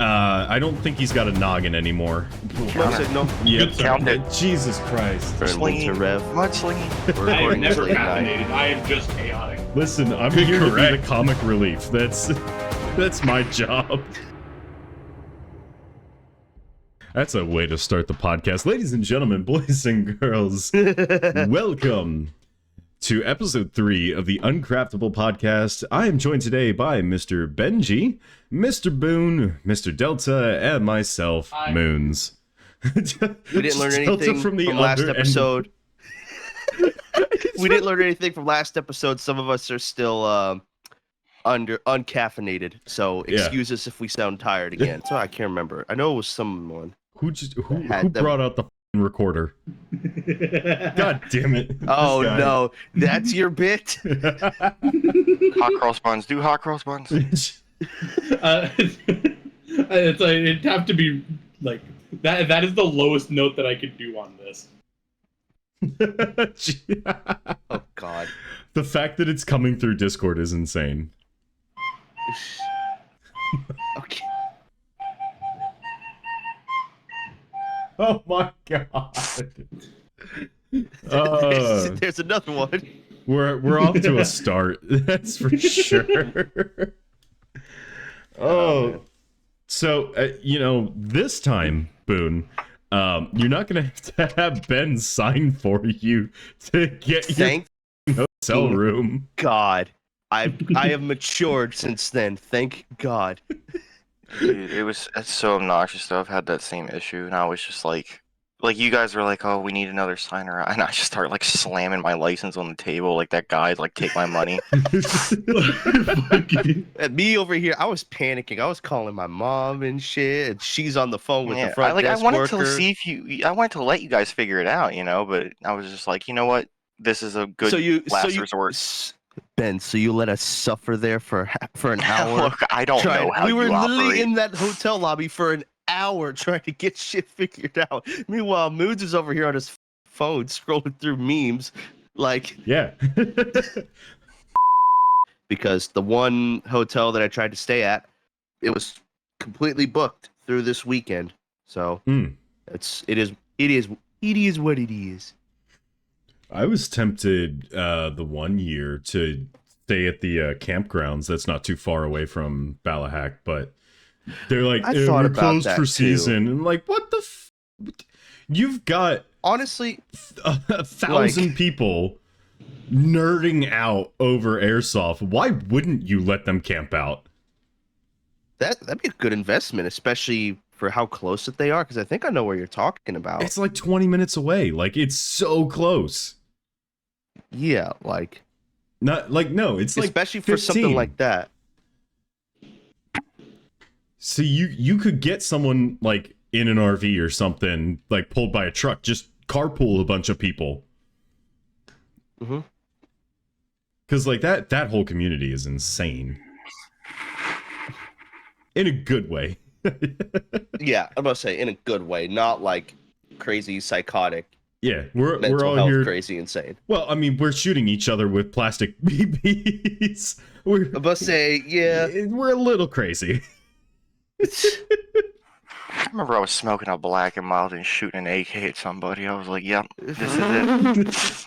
I don't think he's got a noggin anymore. Smoke signal. Yep. Count it. Jesus Christ. Slinging. Rev. Mudslinging. We're I am recording this never late night. caffeinated. I am just chaotic. Listen, I'm Good, here to be correct. the comic relief. That's my job. That's a way to start the podcast. Ladies and gentlemen, boys and girls, welcome to episode 3 of the Uncraftable podcast. I am joined today by Mr. Benji, Mr. Boone, Mr. Delta, and myself, Hi. Moons. We didn't learn anything from last other end. episode. We didn't learn anything from last episode. Some of us are still uncaffeinated, so excuse us if we sound tired again. So I can't remember. I know it was someone. Who had them. brought out the f***ing recorder? God damn it. Oh This guy. no, that's your bit. Hot cross buns. Do hot cross buns. It'd have to be like that. That is the lowest note that I could do on this. Oh god. The fact that it's coming through Discord is insane. Okay. Oh my god. There's another one. We're off to a start. That's for sure. Oh. So, this time, Boone, you're not going to have to have Ben sign for you to get your Thank hotel room. God. I have matured since then. Thank God. Dude, it's so obnoxious though. I've had that same issue, and I was just like you guys were like, oh, we need another signer, and I just start like slamming my license on the table, like that guy's like, take my money. And me over here, I was panicking. I was calling my mom and shit, and she's on the phone with the front I desk wanted worker. to see if I wanted to let you guys figure it out, but I was just like, you know what, this is a good last resort. Ben, so you let us suffer there for an hour? Look, I don't know how we were you literally operate. in that hotel lobby for an hour trying to get shit figured out. Meanwhile, Moods is over here on his phone scrolling through memes, like Yeah. because the one hotel that I tried to stay at, it was completely booked through this weekend. So it is what it is. I was tempted the one year to stay at the campgrounds that's not too far away from Ballahack, but they're like, I thought we're about closed that for too. season. And I'm like, what the You've got Honestly, 1,000 people nerding out over airsoft. Why wouldn't you let them camp out? that'd be a good investment, especially for how close that they are, because I think I know where you're talking about. It's like 20 minutes away. Like, it's so close. Yeah, like Not like, no, it's like especially for 15. something like that. So you could get someone like in an RV or something, like pulled by a truck, just carpool a bunch of people. Mm-hmm. Because like that whole community is insane. In a good way. Yeah, I'm gonna say in a good way, not like crazy, psychotic, Yeah, we're mental all health, here. crazy, insane. Well, I mean, we're shooting each other with plastic BBs. I'm gonna say, yeah. We're a little crazy. I remember I was smoking a black and mild and shooting an AK at somebody. I was like, yep, this is it.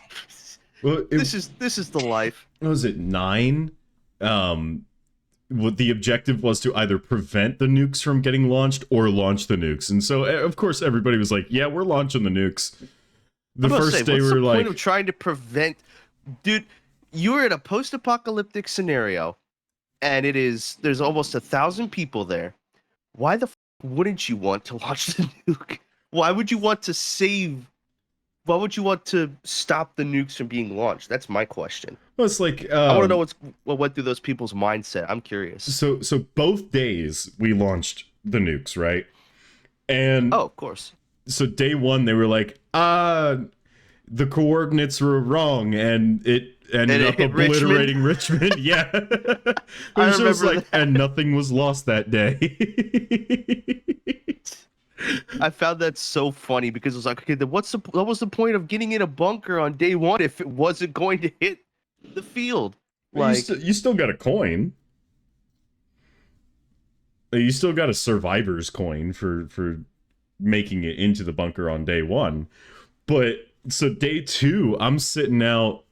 Well, This is the life. what was it, 9? What the objective was to either prevent the nukes from getting launched or launch the nukes. And so, of course, everybody was like, yeah, we're launching the nukes. The I'm gonna first say, day what's we the were like, point of trying to prevent, dude? You're in a post-apocalyptic scenario, and there's almost 1,000 people there. Why the wouldn't you want to launch the nuke? Why would you want to save? Why would you want to stop the nukes from being launched? That's my question. well, it's like, I want to know what went through those people's mindset. I'm curious. So both days we launched the nukes, right? And Oh, of course. so day 1 they were like, the coordinates were wrong, and it ended And it up hit obliterating Richmond. Yeah. It I was just remember like, and nothing was lost that day. I found that so funny because it was like, okay, then what was the point of getting in a bunker on day 1 if it wasn't going to hit the field? Like, you still got a coin. You still got a survivor's coin for making it into the bunker on day 1. But so day 2, I'm sitting out.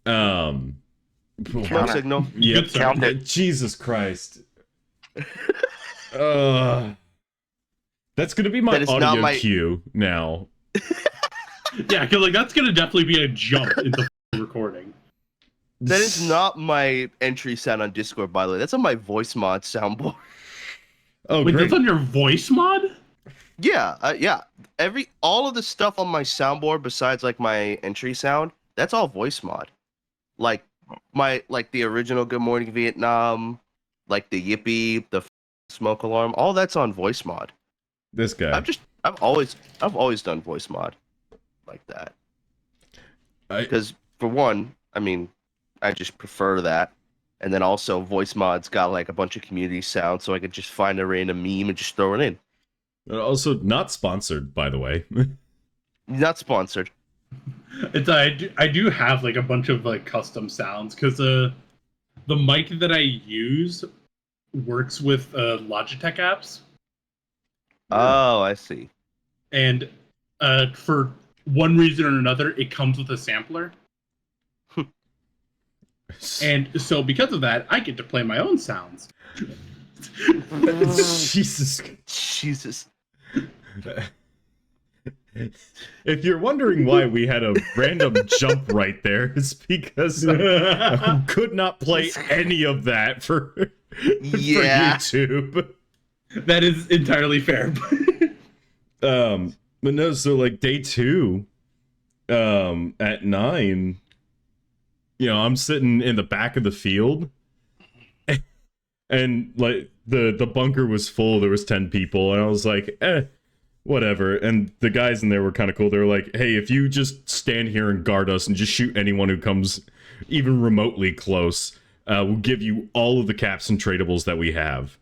Smoke signal. Yeah, Good start. Count it. Jesus Christ. That's gonna be my That is not audio my- cue now. Yeah, because like that's gonna definitely be a jump into recording. That is not my entry sound on Discord, by the way. That's on my voice mod soundboard. Oh, Wait, great. that's on your voice mod? Yeah, yeah. All of the stuff on my soundboard besides like my entry sound, that's all voice mod. Like the original Good Morning Vietnam, like the Yippee, the smoke alarm, all that's on voice mod. This guy. I've always done voice mod like that. Because for one, I mean, I just prefer that. And then also voice mod's got like a bunch of community sounds, so I could just find a random meme and just throw it in. Also, not sponsored, by the way. Not sponsored. It's I do have like a bunch of like custom sounds because the mic that I use works with Logitech apps, Oh, I see. and for one reason or another, it comes with a sampler. And so because of that, I get to play my own sounds. Jesus. Jesus. If you're wondering why we had a random jump right there, it's because I could not play any of that for Yeah. YouTube. That is entirely fair. But no, so like day 2, at 9, I'm sitting in the back of the field, and like the bunker was full. There was 10 people, and I was like, whatever. And the guys in there were kind of cool. They were like, hey, if you just stand here and guard us and just shoot anyone who comes even remotely close, we'll give you all of the caps and tradables that we have.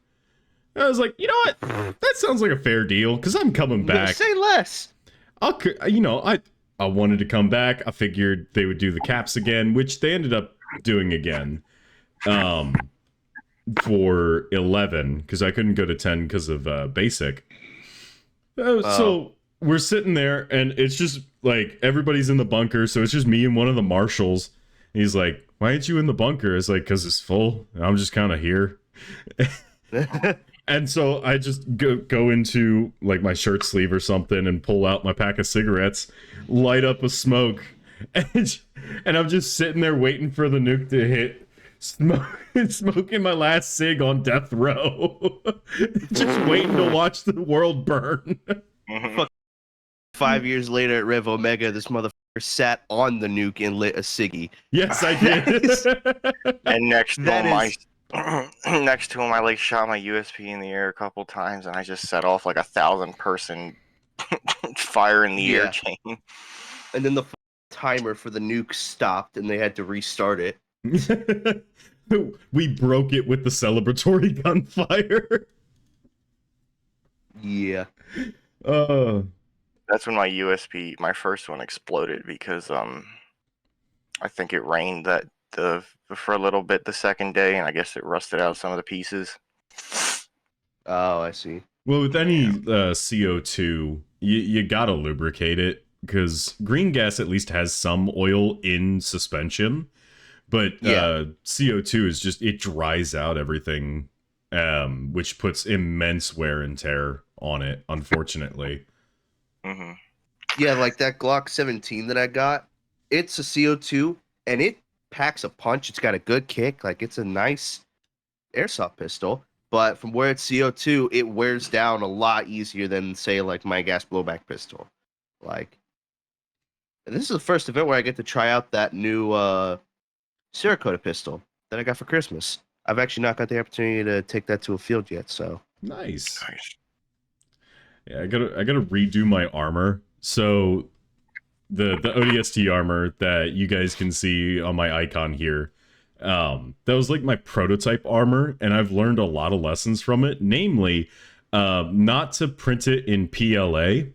And I was like, you know what? That sounds like a fair deal, because I'm coming back. Say less. I wanted to come back. I figured they would do the caps again, which they ended up doing again. For 11, because I couldn't go to 10 because of basic. So we're sitting there, and it's just like everybody's in the bunker, so it's just me and one of the marshals. And he's like, "Why aren't you in the bunker?" It's like, "Cause it's full. And I'm just kind of here." And so I just go into like my shirt sleeve or something and pull out my pack of cigarettes, light up a smoke, and I'm just sitting there waiting for the nuke to hit. Smoking my last cig on death row. Just waiting to watch the world burn. 5 years later at Rev Omega, this motherfucker sat on the nuke and lit a ciggy. Yes, I did. And next to That him, is- next to him, I like shot my USP in the air a couple times, and I just set off like 1,000-person fire in the Yeah. air chain. And then the timer for the nuke stopped, and they had to restart it. We broke it with the celebratory gunfire. Yeah. That's when my USP, my first one, exploded because I think it rained for a little bit the second day, and I guess it rusted out some of the pieces. Oh, I see. Well, with any CO2, you gotta lubricate it, because green gas at least has some oil in suspension, but Yeah. CO2 is just, it dries out everything, which puts immense wear and tear on it, unfortunately. Hmm. Yeah, like that Glock 17 that I got, it's a CO2, and it packs a punch. It's got a good kick. Like, it's a nice airsoft pistol. But from where it's CO2, it wears down a lot easier than, say, like my gas blowback pistol. Like, and this is the first event where I get to try out that new Cerakote pistol that I got for Christmas. I've actually not got the opportunity to take that to a field yet, so. Nice. Nice. Yeah, I gotta redo my armor. So the ODST armor that you guys can see on my icon here, that was like my prototype armor, and I've learned a lot of lessons from it. Namely, not to print it in PLA.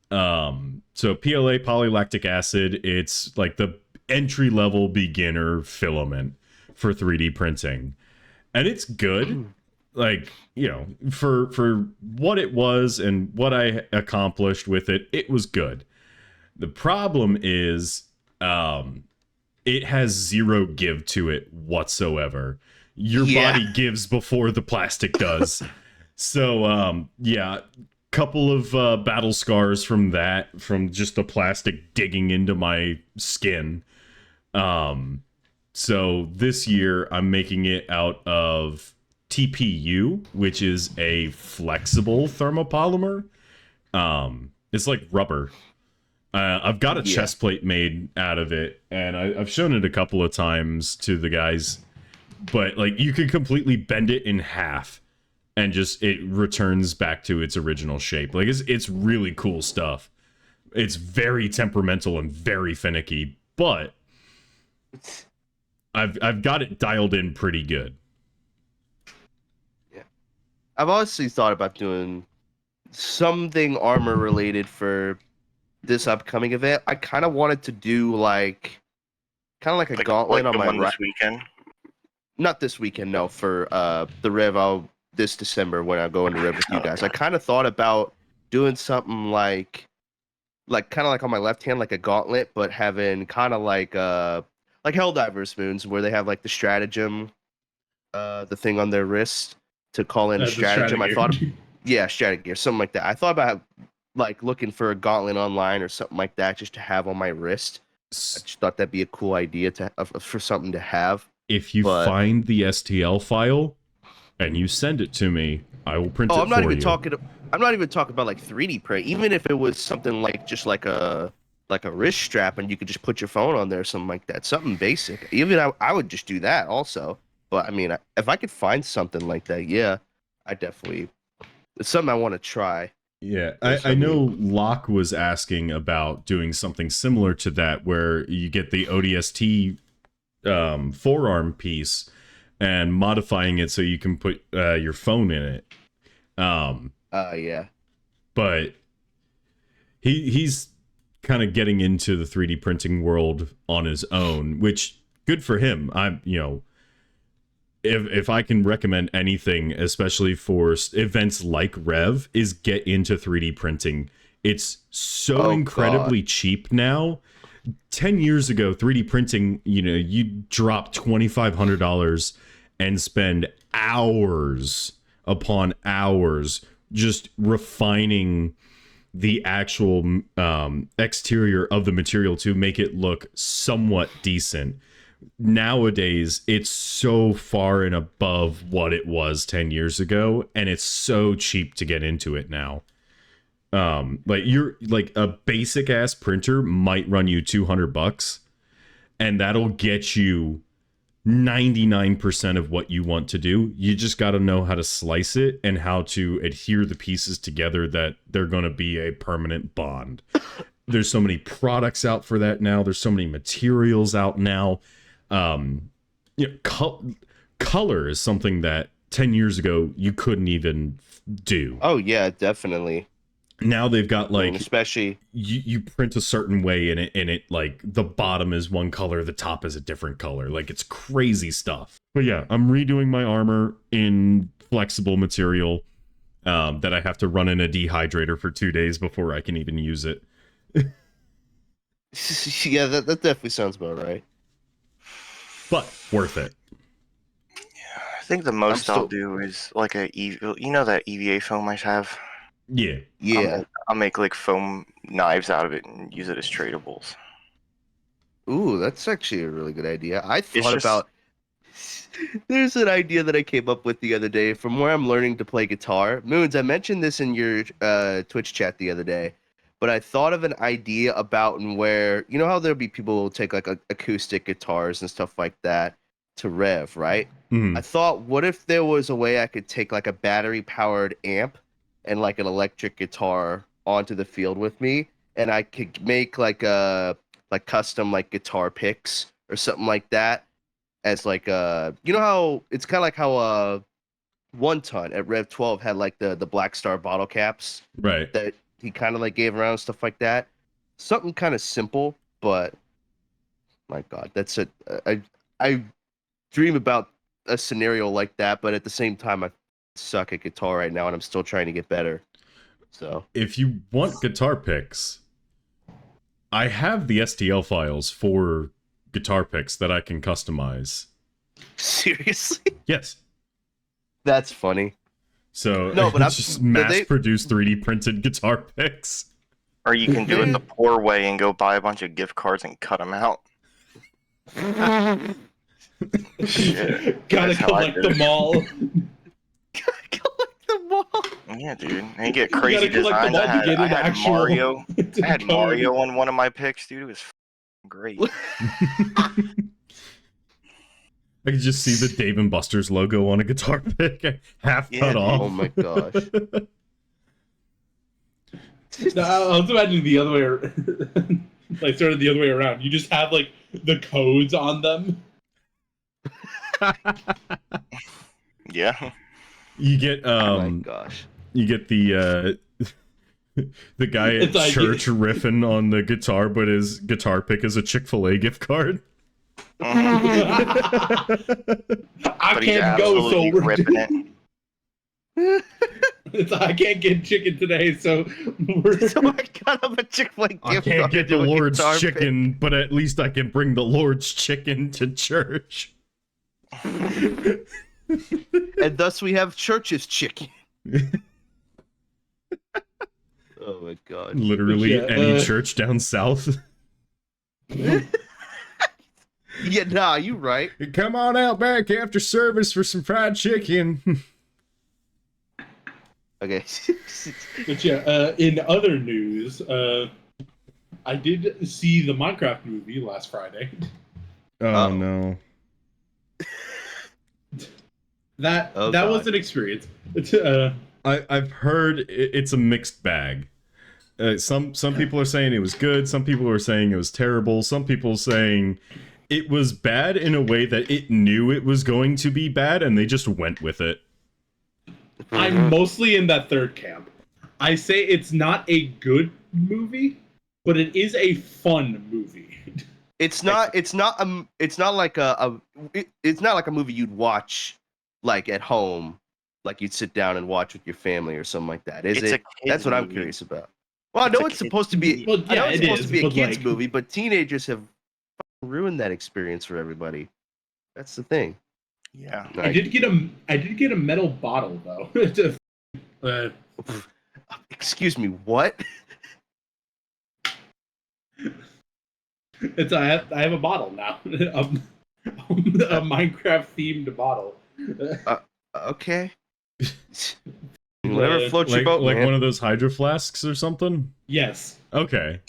So PLA, polylactic acid, it's like the entry level beginner filament for 3D printing, and it's good. like, you know, for what it was and what I accomplished with it, it was good. The problem is, it has zero give to it whatsoever. Your Yeah. body gives before the plastic does. So, yeah, couple of battle scars from that, from just the plastic digging into my skin. So this year I'm making it out of TPU, which is a flexible thermopolymer. It's like rubber. I've got a Yeah. chest plate made out of it, and I've shown it a couple of times to the guys. But like, you could completely bend it in half, and just it returns back to its original shape. Like, it's really cool stuff. It's very temperamental and very finicky, but I've got it dialed in pretty good. Yeah. I've honestly thought about doing something armor related for this upcoming event. I kind of wanted to do like a gauntlet on the my one right. this weekend. Not this weekend, no. For the Rev, this December when I go into Rev with you guys. I kind of thought about doing something like kind of like on my left hand, like a gauntlet, but having kind of like Helldivers moons where they have like the stratagem, the thing on their wrist to call in a The stratagem. I Stratagear. thought, yeah, strategy or something like that. I thought about like looking for a gauntlet online or something like that just to have on my wrist. I just thought that'd be a cool idea for something to have. If you But- find the STL file and you send it to me, I will print it I'm not for even you. talking. I'm not even talking about like 3D print. Even if it was something like just like a wrist strap and you could just put your phone on there or something like that. Something basic. Even I would just do that also. But I mean, if I could find something like that, yeah, I definitely. It's something I want to try. Yeah, Yes, I I know Locke was asking about doing something similar to that, where you get the ODST forearm piece and modifying it so you can put your phone in it. Yeah. But he's kind of getting into the 3D printing world on his own, which good for him. I'm, you know, if I can recommend anything, especially for events like Rev, is get into 3D printing. It's so incredibly cheap now. 10 years ago, 3D printing, you know, you drop $2,500 and spend hours upon hours just refining the actual exterior of the material to make it look somewhat decent. Nowadays, it's so far and above what it was 10 years ago, and it's so cheap to get into it now. Like, you're like, a basic ass printer might run you $200, and that'll get you 99% of what you want to do. You just got to know how to slice it and how to adhere the pieces together that they're going to be a permanent bond. There's so many products out for that now. There's so many materials out now. You know, color is something that 10 years ago you couldn't even do. Oh yeah, definitely. Now they've got like, especially you print a certain way and it like the bottom is one color, the top is a different color. Like, it's crazy stuff. But yeah, I'm redoing my armor in flexible material that I have to run in a dehydrator for 2 days before I can even use it. yeah, that definitely sounds about right. But worth it. I think the most I'll do is like you know that EVA foam I have? Yeah. Yeah. I'll make like foam knives out of it and use it as tradables. Ooh, that's actually a really good idea. I thought just- about. There's an idea that I came up with the other day from where I'm learning to play guitar. Moons, I mentioned this in your Twitch chat the other day, but I thought of an idea about where, you know how there'll be people who will take like acoustic guitars and stuff like that to Rev, right? Mhm. I thought, what if there was a way I could take like a battery powered amp and like an electric guitar onto the field with me, and I could make like custom like guitar picks or something like that, as like you know how it's kind of like how 1 Ton at Rev 12 had like the Black Star bottle caps Right. that he kind of like gave around and stuff like that. Something kind of simple, but my God, that's it. I dream about a scenario like that, but at the same time, I suck at guitar right now, and I'm still trying to get better. So If you want guitar picks, I have the STL files for guitar picks that I can customize. seriously, Yes. that's funny. So No, but it's just mass-produced 3D printed guitar picks. Or you can do it the poor way and go buy a bunch of gift cards and cut them out. Shit. Gotta That's how I collect did it. them all. Collect them all. Yeah, dude. And you get crazy You gotta collect designs. them all to get an I had actual- Mario. to I had code. Mario on one of my picks, dude. It was great. I could just see the Dave and Buster's logo on a guitar pick, half Yeah, cut dude. off. Oh my gosh. No, I was imagining the other way, like sort of the other way around. You just have like the codes on them. Yeah. You get Oh my gosh. you get the the guy at It's like- church riffing on the guitar, but his guitar pick is a Chick-fil-A gift card. I But he's can't go, so absolutely we're ripping it. It's, I can't get chicken today, so we're. So I got him a Chick-fil-A gift I card can't get the to a Lord's guitar pick. chicken, but at least I can bring the Lord's chicken to church. And thus we have church's chicken. Oh my god. Literally Yeah, any church down south. Yeah, nah, you right. Come on out back after service for some fried chicken. Okay. But yeah, in other news, I did see the Minecraft movie last Friday. Oh no. That Oh, that God. was an experience. It's, I've heard it's a mixed bag. Some people are saying it was good. Some people are saying it was terrible. Some people are saying it was bad in a way that it knew it was going to be bad, and they just went with it. I'm mostly in that third camp. I say it's not a good movie, but it is a fun movie. It's not like a movie you'd watch like at home, like you'd sit down and watch with your family or something like that. Is It's a it? kid That's what I'm movie. curious about. Well, I know it's supposed to be. Well, I know yeah, it's it supposed is, to be a but, kids like- movie, but teenagers have ruined that experience for everybody. That's the thing. Yeah. I did get a metal bottle though. Excuse me, what? I have a bottle now, a Minecraft themed bottle. Okay. Whatever floats your Like, boat, like man. one of those hydro flasks or something. Yes. Okay.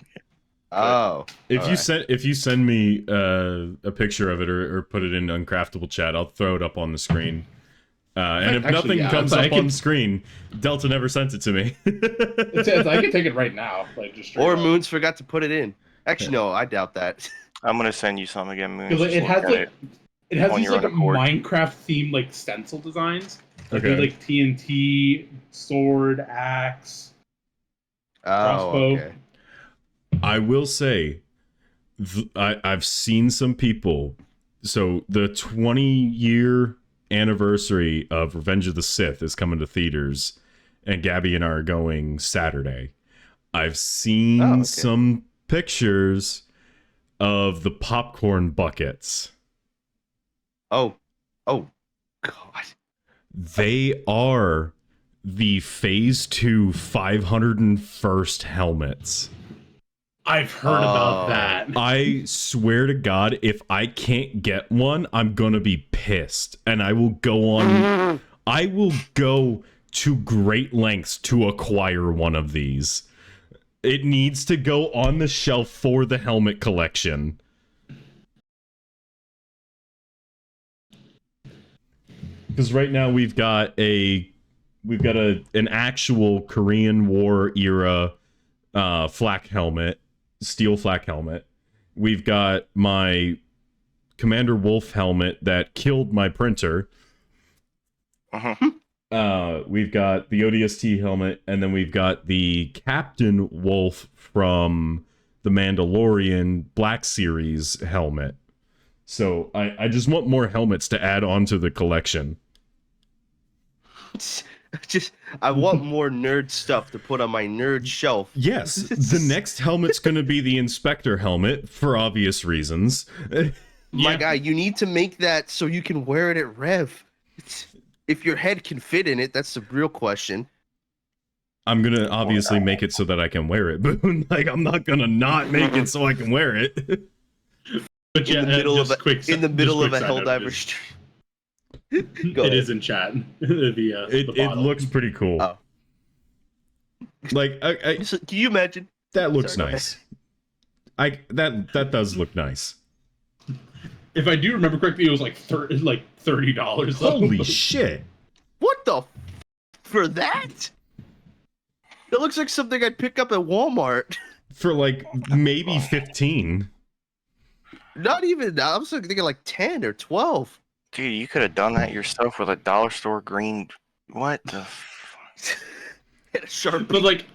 Oh, If all you right. send me a picture of it or put it in Uncraftable chat, I'll throw it up on the screen. And if Actually, nothing yeah, comes I up can- on the screen, Delta never sent it to me. I can take it right now. Like just straight Or up. Moons forgot to put it in. Actually, no, I doubt that. I'm gonna send you some again, Moon. Because, like, Just it has look at like it has on these your like own accord. Minecraft themed like stencil designs. Like, Okay. they're, like TNT, sword, axe. Oh, Crossbow. okay. I will say, I've seen some people. So the 20-year anniversary of Revenge of the Sith is coming to theaters, and Gabby and I are going Saturday. I've seen Oh, okay. some pictures of the popcorn buckets. Oh, God. They are the Phase 2 501st helmets. I've heard about Oh. that. I swear to God, if I can't get one, I'm gonna be pissed. And I will go to great lengths to acquire one of these. It needs to go on the shelf for the helmet collection. Because right now we've got an actual Korean War era flak helmet, steel flak helmet. We've got my Commander Wolf helmet that killed my printer. Uh-huh. We've got the ODST helmet, and then we've got the Captain Wolf from the Mandalorian Black Series helmet. So I just want more helmets to add onto the collection. Just I want more nerd stuff to put on my nerd shelf. Yes, the next helmet's going to be the inspector helmet for obvious reasons. My Yeah. guy, you need to make that so you can wear it at Rev. If your head can fit in it, that's the real question. I'm going to obviously make it so that I can wear it, but like I'm not going to not make it so I can wear it. But yeah, in the middle just of a, quick, in the middle of a just quick side note, Helldiver it stream. is- Go It ahead. is in chat. The It bottle. looks pretty cool. Oh. Like So, can you imagine? that looks Sorry, go nice. That does look nice. If I do remember correctly, it was like $30. Holy shit. What the for that? It looks like something I'd pick up at Walmart. For like maybe 15. Not even. I was thinking like 10 or 12. Dude, you could have done that yourself with a dollar store green. What the? And a Sharpie. But like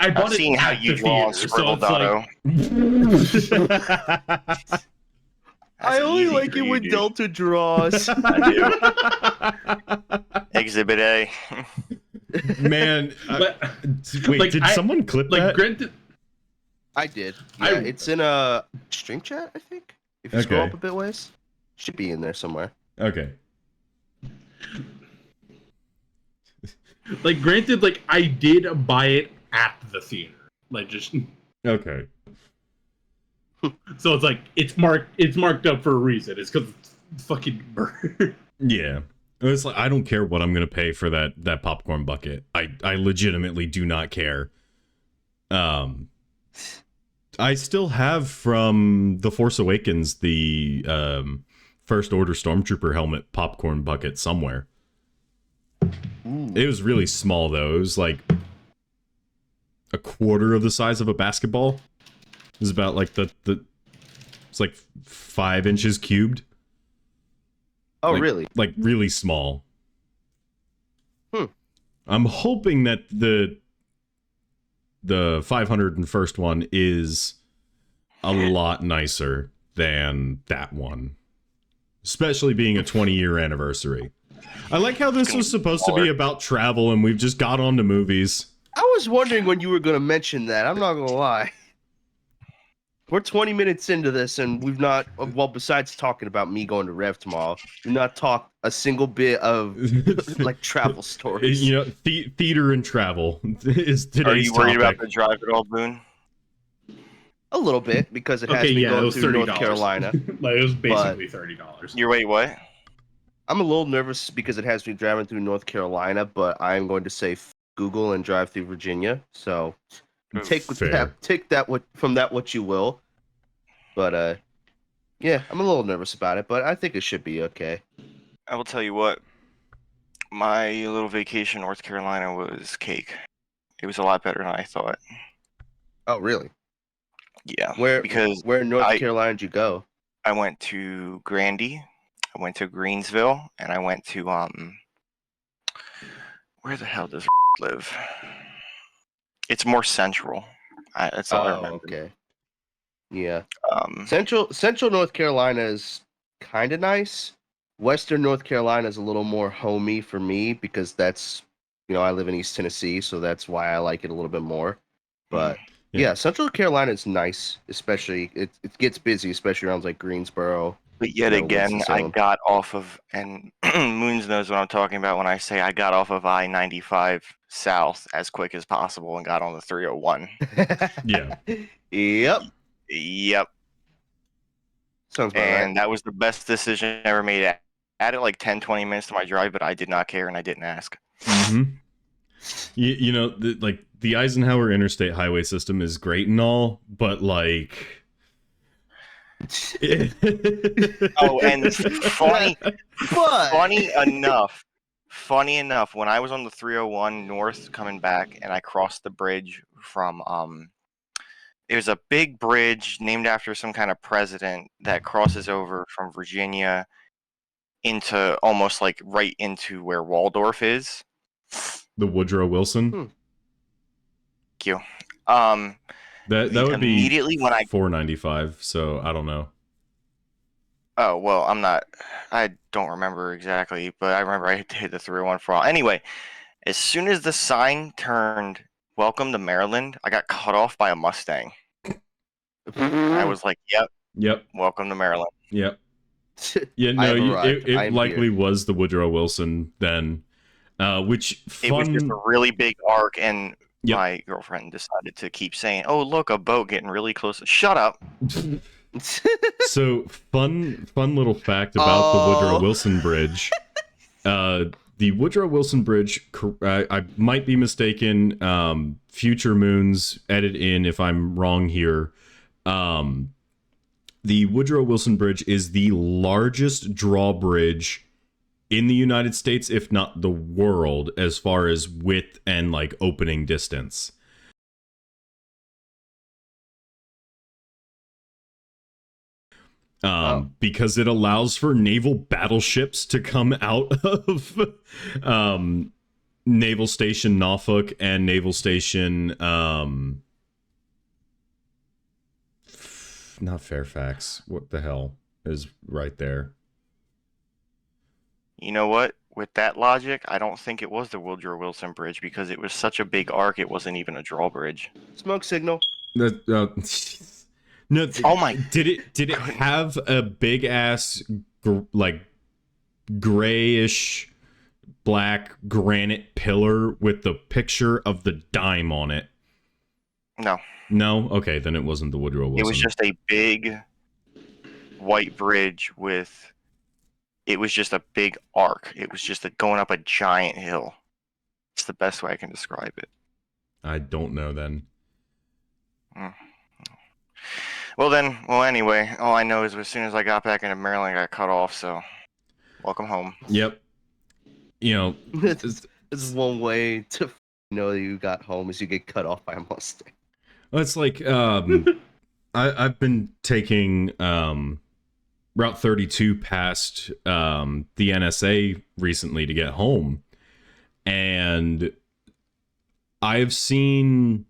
I bought I've it seen how at you the draw on theater, so Scribble it's like, Dotto. I only like it when Delta draws. I do. Exhibit A. Man, but, wait, like, did I- someone clip like that? granted, I did. Yeah, I- it's in a stream chat, I think. If you scroll Okay. up a bit ways, should be in there somewhere. Okay. like granted, like I did buy it at the theater, like just Okay. so it's like it's marked up for a reason. It's because it's fucking bird. Yeah. It's like I don't care what I'm gonna pay for that popcorn bucket. I legitimately do not care. I still have from The Force Awakens the First Order Stormtrooper helmet popcorn bucket somewhere. Ooh. It was really small though. It was like a quarter of the size of a basketball. It was about like it's like 5 inches cubed. Oh, like- really? Like really small. Hmm. I'm hoping that the 501st one is a lot nicer than that one. Especially being a 20-year anniversary. I like how this was supposed to be about travel and we've just got on to movies. I was wondering when you were going to mention that. I'm not going to lie. We're 20 minutes into this, and we've not, well, besides talking about me going to Rev tomorrow, we've not talked a single bit of, like, travel stories. You know, theater and travel is today's Are you worried topic. about the drive at all, Boone? A little bit, because it has Okay, me yeah, it going was through $30. North Carolina. Like it was basically $30. You wait, what? I'm a little nervous because it has me driving through North Carolina, but I'm going to say Google and drive through Virginia. So take Fair. from that what you will. But yeah, I'm a little nervous about it, but I think it should be okay. I will tell you what. My little vacation in North Carolina was cake. It was a lot better than I thought. Oh, really? Yeah. Where Because in North I- Carolina did you go? I went to Grandy, I went to Greensville, and I went to where the hell does live? It's more central. That's all I Oh, remember. okay. Yeah. Um, Central North Carolina is kind of nice. Western North Carolina is a little more homey for me because that's, I live in East Tennessee, so that's why I like it a little bit more. But Yeah. yeah, Central Carolina is nice, especially it gets busy, especially around like Greensboro. but yet Yeah, again, I Winston-Salem. got off of, and Moons knows what I'm talking about when I say I got off of I-95 south as quick as possible and got on the 301. Yeah. Yep. Yep. Sounds about And right. that was the best decision I ever made. Added like 10, 20 minutes to my drive, but I did not care and I didn't ask. Mm-hmm. You know, the Eisenhower Interstate Highway System is great and all, but like. Oh, and funny But funny enough, when I was on the 301 north coming back and I crossed the bridge from it was a big bridge named after some kind of president that crosses over from Virginia into almost like right into where Waldorf is. The Woodrow Wilson. Hmm. Thank you. That would be Immediately when I 495. So I don't know. Oh well, I'm not. I don't remember exactly, but I remember I hit the 301 for all. Anyway, as soon as the sign turned "Welcome to Maryland," I got cut off by a Mustang. I was like, "Yep, Yep. welcome to Maryland." Yep. Yeah, I no, have arrived. it I'm likely here. was the Woodrow Wilson then. Which It was just a fun. really big arc, and Yep. my girlfriend decided to keep saying, "Oh, look, a boat getting really close." Shut up. So fun little fact about the Woodrow Oh. Wilson Bridge. The Woodrow Wilson Bridge, I might be mistaken. Future Moons, edit in if I'm wrong here. The Woodrow Wilson Bridge is the largest drawbridge in the United States, if not the world, as far as width and like opening distance. Because it allows for naval battleships to come out of Naval Station Norfolk and Naval Station not Fairfax. What the hell is right there? You know what? With that logic, I don't think it was the Woodrow Wilson Bridge because it was such a big arc. It wasn't even a drawbridge. Smoke signal. No, Oh my! did it have a big ass like grayish black granite pillar with the picture of the dime on it? No. No? Okay, then it wasn't the Woodrow Wilson. It was just a big white bridge with. It was just a big arc. It was just going up a giant hill. It's the best way I can describe it. I don't know then. Well, anyway, all I know is as soon as I got back into Maryland, I got cut off, so welcome home. Yep. You know, This is one way to know that you got home is you get cut off by a Mustang. it's like I've been taking Route 32 past the NSA recently to get home, and I've seen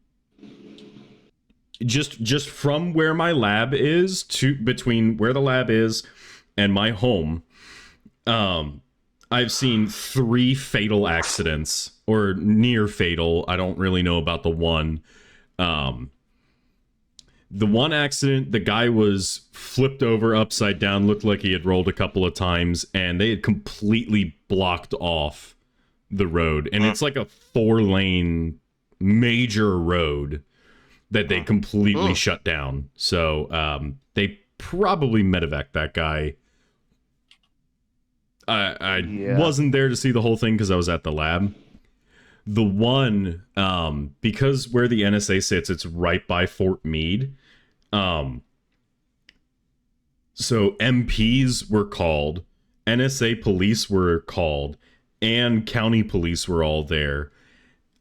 just from where my lab is to between where the lab is and my home, I've seen 3 fatal accidents or near fatal. I don't really know about the one. The one accident, the guy was flipped over upside down, looked like he had rolled a couple of times, and they had completely blocked off the road. And it's like a 4-lane major road that they completely shut down. So they probably medevac that guy. I wasn't there to see the whole thing because I was at the lab. The one, because where the NSA sits, it's right by Fort Meade. So MPs were called, NSA police were called, and county police were all there.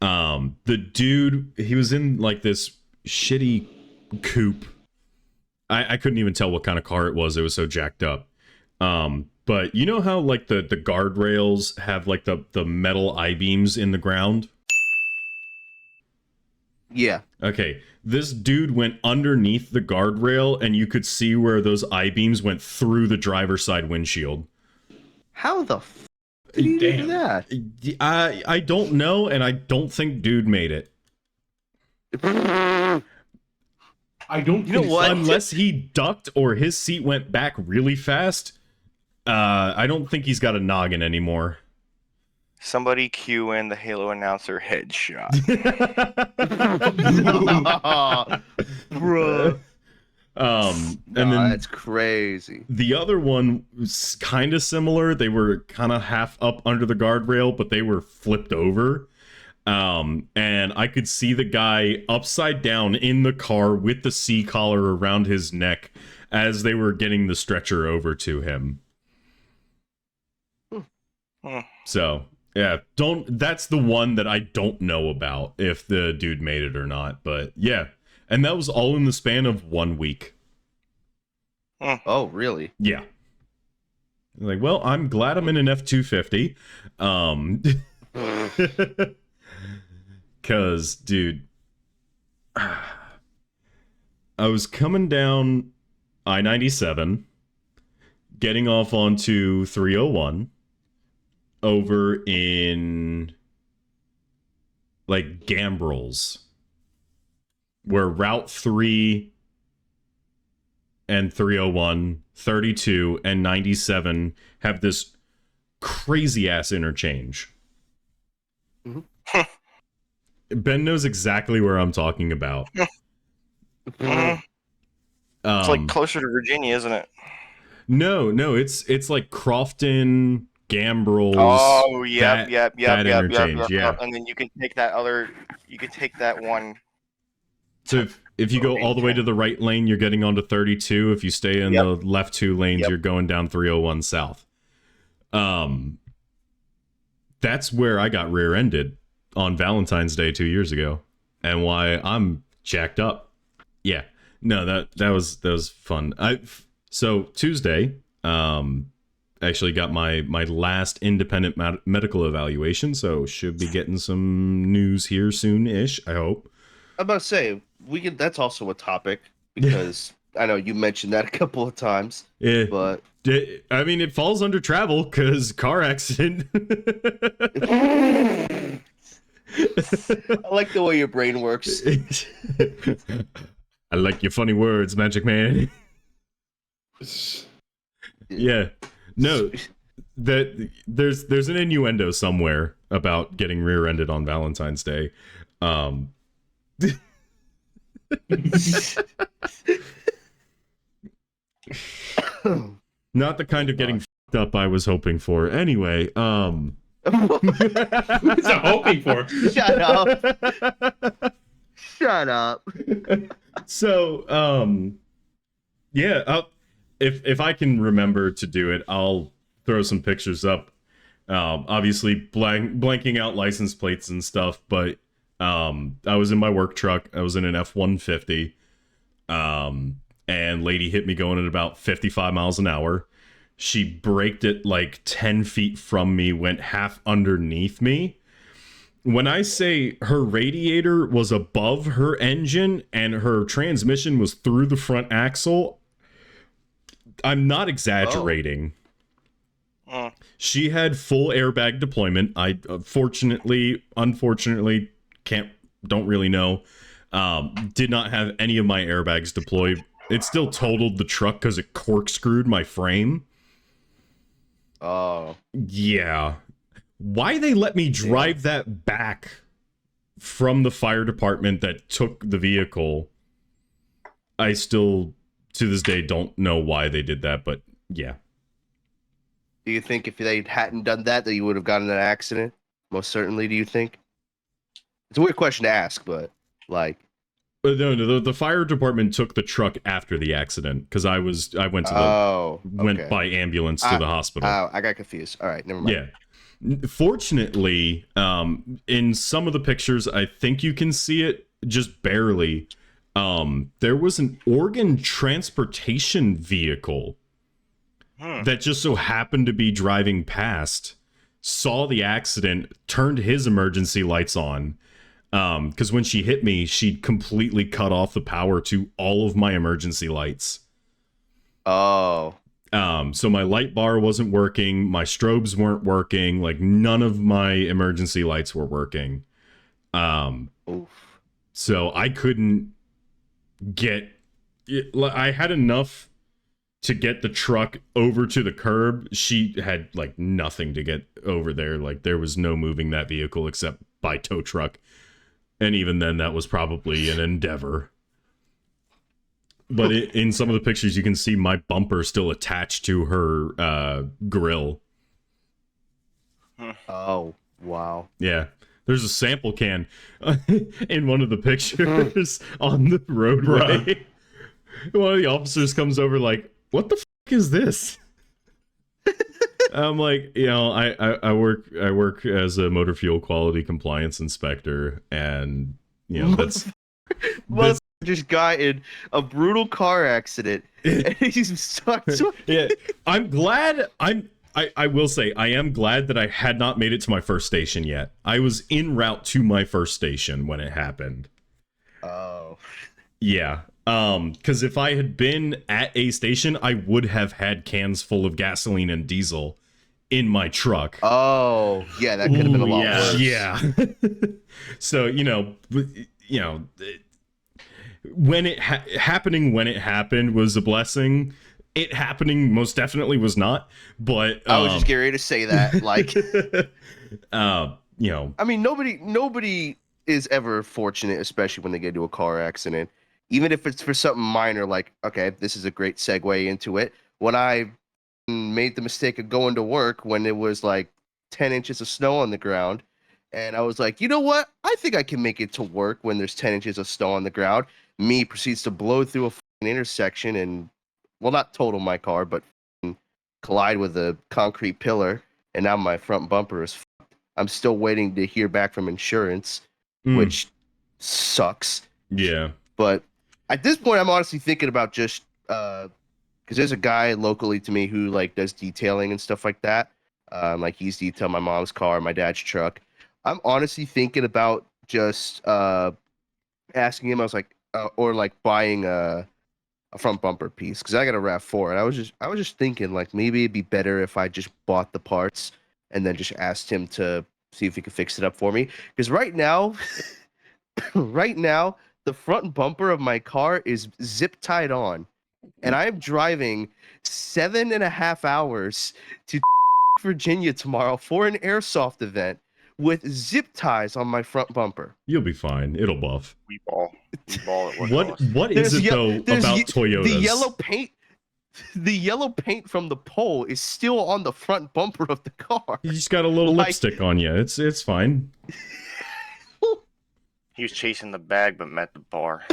The dude, he was in like this shitty coupe. I couldn't even tell what kind of car it was so jacked up. But you know how like the guardrails have like the metal I-beams in the ground? Yeah. Okay, this dude went underneath the guardrail and you could see where those I-beams went through the driver's side windshield. How the did he do that? I don't know, and I don't think dude made it. I don't. You know what? Unless he ducked or his seat went back really fast, I don't think he's got a noggin anymore. Somebody cue in the Halo announcer headshot. Bro. And Nah, then that's crazy. the other one was kind of similar. They were kind of half up under the guardrail, but they were flipped over. And I could see the guy upside down in the car with the C collar around his neck as they were getting the stretcher over to him. So, yeah, that's the one that I don't know about if the dude made it or not, but yeah. And that was all in the span of 1 week. Oh, really? Yeah. Like, well, I'm glad I'm in an F-250. Cause, dude, I was coming down I-97, getting off onto 301 over in like Gambrels, where Route 3 and 301, 32, and 97 have this crazy ass interchange. Mm-hmm. Ben knows exactly where I'm talking about. It's like closer to Virginia, isn't it? No, it's like Crofton, Gambrels. Oh, yep. interchange, yeah. And then you can take that one. So if you go all the way to the right lane, you're getting onto 32. If you stay in the left 2 lanes, you're going down 301 south. That's where I got rear-ended on Valentine's Day 2 years ago, and why I'm jacked up. Yeah, no, that was fun. So Tuesday, actually got my last independent medical evaluation, so should be getting some news here soon-ish, I hope. I'm about to say that's also a topic, because I know you mentioned that a couple of times. Yeah, but I mean, it falls under travel because car accident. I like the way your brain works. I like your funny words, Magic Man. Yeah, no, that there's an innuendo somewhere about getting rear-ended on Valentine's Day. Not the kind of getting fucked up I was hoping for. Anyway, What's I hoping for? Shut up. Shut up. So, yeah, if I can remember to do it, I'll throw some pictures up. Obviously blanking out license plates and stuff, but I was in my work truck. I was in an F-150. And lady hit me going at about 55 miles an hour. She braked it like 10 feet from me, went half underneath me. When I say her radiator was above her engine and her transmission was through the front axle, I'm not exaggerating. Oh. She had full airbag deployment. I unfortunately don't really know. Did not have any of my airbags deployed. It still totaled the truck because it corkscrewed my frame. Oh. Yeah. Why they let me drive that back from the fire department that took the vehicle, I still, to this day, don't know why they did that, but yeah. Do you think if they hadn't done that you would have gotten in an accident? Most certainly, do you think? It's a weird question to ask, but, like... No, the fire department took the truck after the accident, because I went by ambulance to the hospital. I got confused. All right, never mind. Yeah. Fortunately, in some of the pictures, I think you can see it just barely. There was an organ transportation vehicle that just so happened to be driving past, saw the accident, turned his emergency lights on. Because when she hit me, she completely cut off the power to all of my emergency lights. Oh. So my light bar wasn't working, my strobes weren't working, like none of my emergency lights were working. Oof. So I couldn't get I had enough to get the truck over to the curb. She had like nothing to get over there. Like there was no moving that vehicle except by tow truck. And even then, that was probably an endeavor. But in some of the pictures, you can see my bumper still attached to her grill. Oh, wow. Yeah. There's a sample can in one of the pictures on the roadway. One of the officers comes over like, what the fuck is this? I'm like, you know, I work as a motor fuel quality compliance inspector, and you know that's just got in a brutal car accident, and he's stuck. Yeah, I'm glad. I will say I am glad that I had not made it to my first station yet. I was en route to my first station when it happened. Oh, yeah. Because if I had been at a station, I would have had cans full of gasoline and diesel in my truck. Oh, yeah, that could have been a Ooh, lot yeah. worse. Yeah. So, when it happening when it happened was a blessing. It happening most definitely was not. But I was just getting ready to say that. Like, I mean, nobody is ever fortunate, especially when they get into a car accident. Even if it's for something minor, like, okay, this is a great segue into it. When I made the mistake of going to work when it was like 10 inches of snow on the ground, and I was like, you know what? I think I can make it to work when there's 10 inches of snow on the ground. Me proceeds to blow through a intersection and, well, not total my car, but collide with a concrete pillar, and now my front bumper is fucked. I'm still waiting to hear back from insurance, which sucks. Yeah. But at this point, I'm honestly thinking about just because there's a guy locally to me who like does detailing and stuff like that. Like he's detailed my mom's car, my dad's truck. I'm honestly thinking about just asking him. I was like, or like buying a front bumper piece because I got a RAV4, and I was just thinking like maybe it'd be better if I just bought the parts and then just asked him to see if he could fix it up for me. Because right now, right now, the front bumper of my car is zip tied on, and I am driving 7.5 hours to Virginia tomorrow for an airsoft event with zip ties on my front bumper. You'll be fine. It'll buff. We ball at what What cost? what is it though about Toyotas? The yellow paint from the pole is still on the front bumper of the car. You just got a little lipstick on you. It's fine. He was chasing the bag but met the bar.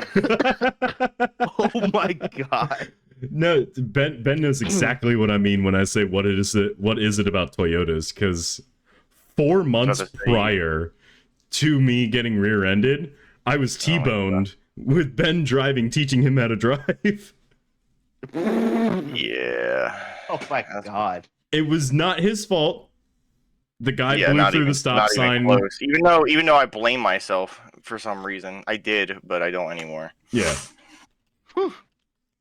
Oh my god. No, Ben knows exactly what I mean when I say what is it about Toyotas, because 4 months prior to me getting rear-ended, I was T-boned with Ben driving, teaching him how to drive. Yeah. Oh my god. It was not his fault. The guy blew through the stop sign. Even though I blame myself for some reason. I did, but I don't anymore. Yeah.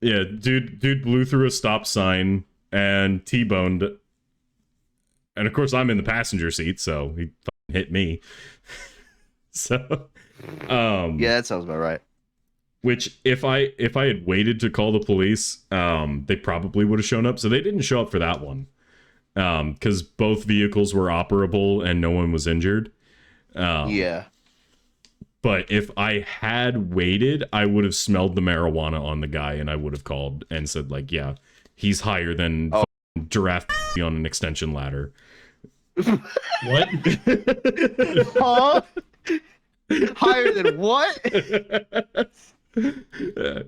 Yeah, dude blew through a stop sign and T-boned. And of course I'm in the passenger seat, so he fucking hit me. So yeah, that sounds about right. Which if I had waited to call the police, they probably would have shown up. So they didn't show up for that one. Because both vehicles were operable and no one was injured. Yeah. But if I had waited, I would have smelled the marijuana on the guy, and I would have called and said, like, yeah, he's higher than giraffe on an extension ladder. What? Huh? Higher than what?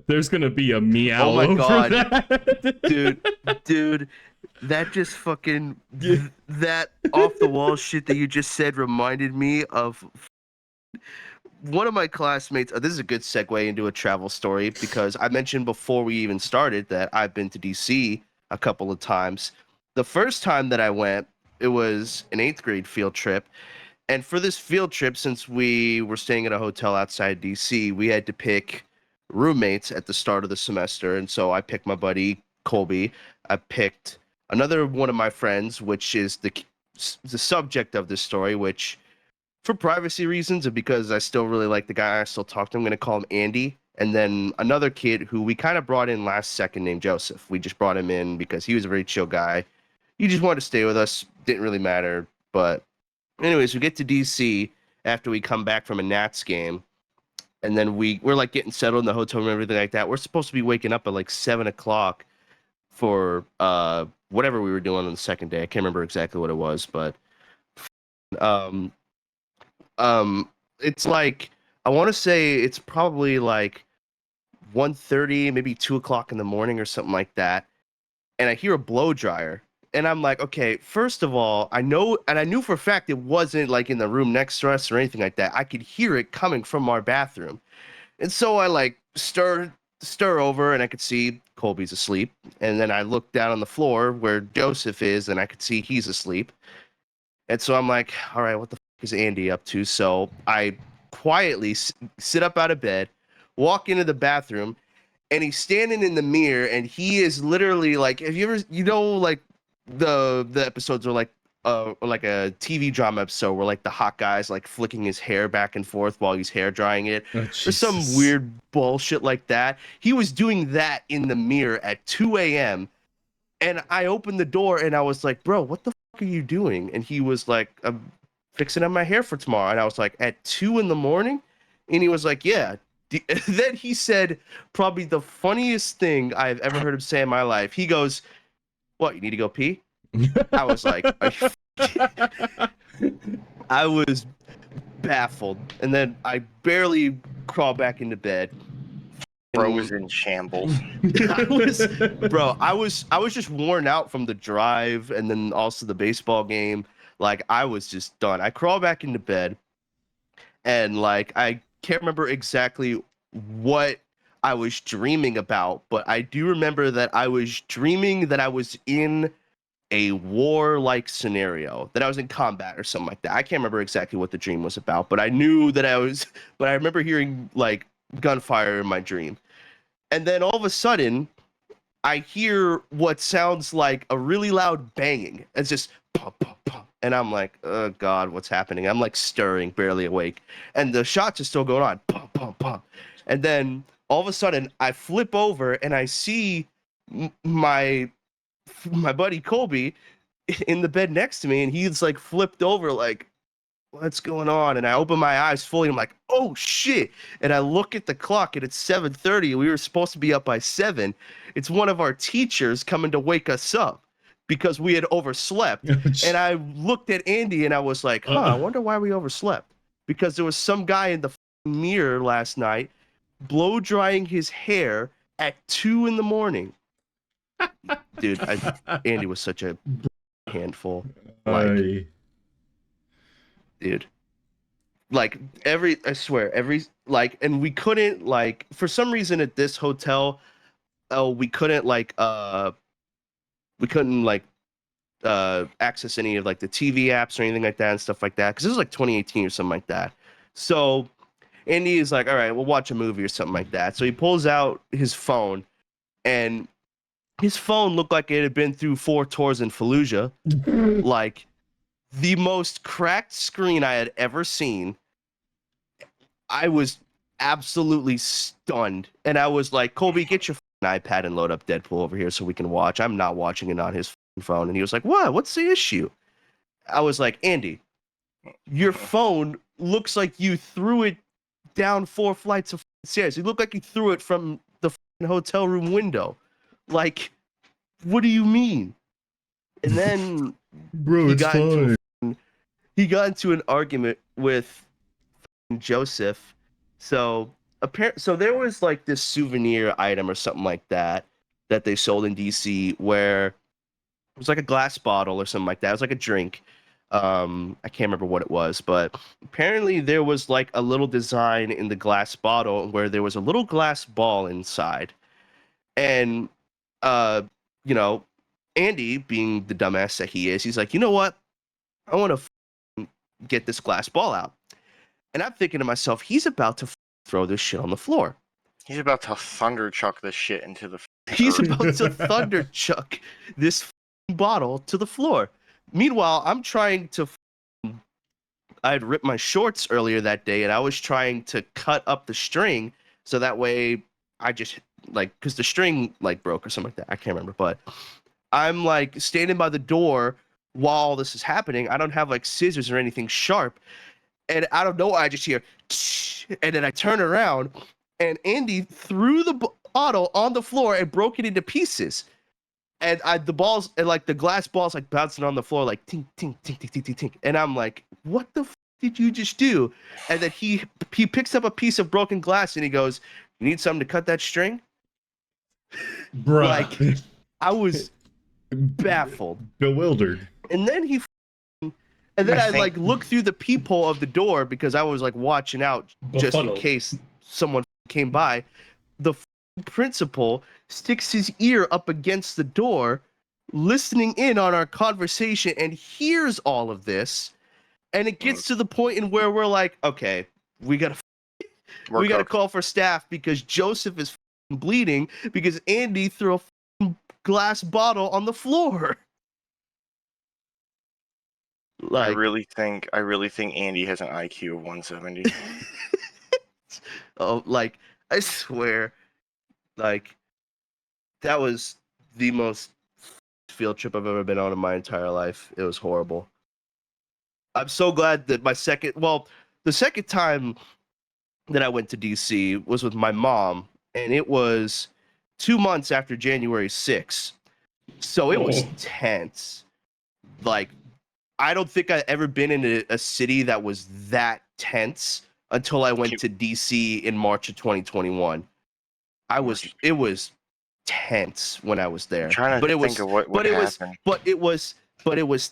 There's gonna be a meow. Oh my over god, that. dude, that just fucking that off the wall shit that you just said reminded me of one of my classmates. This is a good segue into a travel story because I mentioned before we even started that I've been to DC a couple of times. The first time that I went, it was an 8th grade field trip. And for this field trip, since we were staying at a hotel outside DC, we had to pick roommates at the start of the semester. And so I picked my buddy, Colby. I picked another one of my friends, which is the subject of this story, which for privacy reasons and because I still really like the guy, I still talk to him, I'm going to call him Andy. And then another kid who we kind of brought in last second named Joseph. We just brought him in because he was a very chill guy. He just wanted to stay with us. Didn't really matter. But anyways, we get to DC after we come back from a Nats game. And then we're like getting settled in the hotel room and everything like that. We're supposed to be waking up at like 7 o'clock for whatever we were doing on the second day. I can't remember exactly what it was, but it's like, I want to say it's probably like 1:30, maybe 2 o'clock in the morning or something like that. And I hear a blow dryer. And I'm like, okay, first of all, I know, and I knew for a fact it wasn't like in the room next to us or anything like that. I could hear it coming from our bathroom. And so I like stir over and I could see Colby's asleep. And then I look down on the floor where Joseph is and I could see he's asleep. And so I'm like, all right, what the fuck is Andy up to? So I quietly sit up out of bed, walk into the bathroom, and he's standing in the mirror, and he is literally like, have you ever, like the episodes are like a TV drama episode where like the hot guy's like flicking his hair back and forth while he's hair drying it, Oh, or some Jesus. weird bullshit like that. He was doing that in the mirror at 2 a.m. And I opened the door and I was like, bro, what the fuck are you doing? And he was like, I'm fixing up my hair for tomorrow. And I was like, at 2 in the morning? And he was like, yeah. Then he said probably the funniest thing I've ever heard him say in my life. He goes, what, you need to go pee? I was like, I was baffled. And then I barely crawled back into bed. Bro was in shambles. I was just worn out from the drive and then also the baseball game. Like, I was just done. I crawled back into bed and like I can't remember exactly what I was dreaming about, but I do remember that I was dreaming that I was in a war-like scenario, that I was in combat or something like that. I can't remember exactly what the dream was about, but I knew that but I remember hearing like gunfire in my dream. And then all of a sudden, I hear what sounds like a really loud banging. It's just pop, pop, pop. And I'm like, oh God, what's happening? I'm like stirring, barely awake. And the shots are still going on. Pop, pop, pop. And then all of a sudden, I flip over and I see my buddy Colby in the bed next to me. And he's like flipped over like, what's going on? And I open my eyes fully. And I'm like, oh shit. And I look at the clock and it's 7:30. We were supposed to be up by 7. It's one of our teachers coming to wake us up because we had overslept. And I looked at Andy and I was like, I wonder why we overslept. Because there was some guy in the mirror last night blow drying his hair at 2 in the morning. Dude, Andy was such a handful. Like, dude, like I swear like, and we couldn't like, for some reason at this hotel, we couldn't access any of like the TV apps or anything like that and stuff like that, because this was like 2018 or something like that. So Andy is like, all right, we'll watch a movie or something like that. So he pulls out his phone, and his phone looked like it had been through 4 tours in Fallujah. Like, the most cracked screen I had ever seen. I was absolutely stunned. And I was like, Colby, get your iPad and load up Deadpool over here so we can watch. I'm not watching it on his phone. And he was like, what? What's the issue? I was like, Andy, your phone looks like you threw it down 4 flights of stairs. It looked like you threw it from the hotel room window. Like, what do you mean? And then bro, it's fine. He got into an argument with Joseph. So there was like this souvenir item or something like that they sold in DC where it was like a glass bottle or something like that. It was like a drink. I can't remember what it was, but apparently there was like a little design in the glass bottle where there was a little glass ball inside. And Andy, being the dumbass that he is, he's like, you know what? I want to get this glass ball out. And I'm thinking to myself, he's about to throw this shit on the floor. He's about to thunder chuck this shit into the He's about to thunder chuck this bottle to the floor. Meanwhile, I'm trying to... I had ripped my shorts earlier that day, and I was trying to cut up the string so that way I just, like, because the string, like, broke or something like that. I can't remember, but I'm, like, standing by the door while all this is happening. I don't have, like, scissors or anything sharp. And I don't know, I just hear, and then I turn around, and Andy threw the bottle on the floor and broke it into pieces. And the balls, and like the glass balls, like bouncing on the floor, like tink, tink, tink, tink, tink, tink, tink. And I'm like, what the did you just do? And then he picks up a piece of broken glass and he goes, you need something to cut that string? Bruh. Like, I was baffled. Bewildered. And then I like looked through the peephole of the door because I was like watching out just in case someone came by. The principal sticks his ear up against the door, listening in on our conversation, and hears all of this. And it gets to the point in where we're like, okay, we gotta call for staff because Joseph is bleeding because Andy threw a glass bottle on the floor. I really think Andy has an IQ of 170. Oh, like, I swear, like, that was the most field trip I've ever been on in my entire life. It was horrible. I'm so glad that the second time that I went to DC was with my mom, and it was 2 months after January 6th. So it was tense. Like, I don't think I've ever been in a city that was that tense until I went to DC in March of 2021. It was tense when I was there. I'm trying to think of what happened. But it was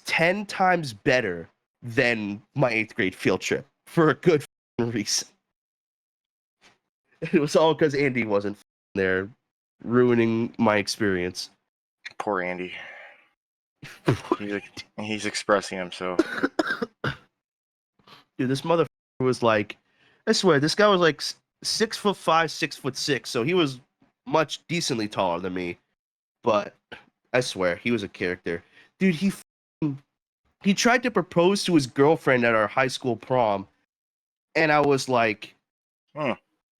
10 times better than my 8th grade field trip for a good reason. It was all because Andy wasn't there, ruining my experience. Poor Andy. He's expressing himself. Dude, this motherfucker was like, I swear, this guy was like 6'5", 6'6", so he was much decently taller than me. But I swear, he was a character. Dude, he tried to propose to his girlfriend at our high school prom, and I was like,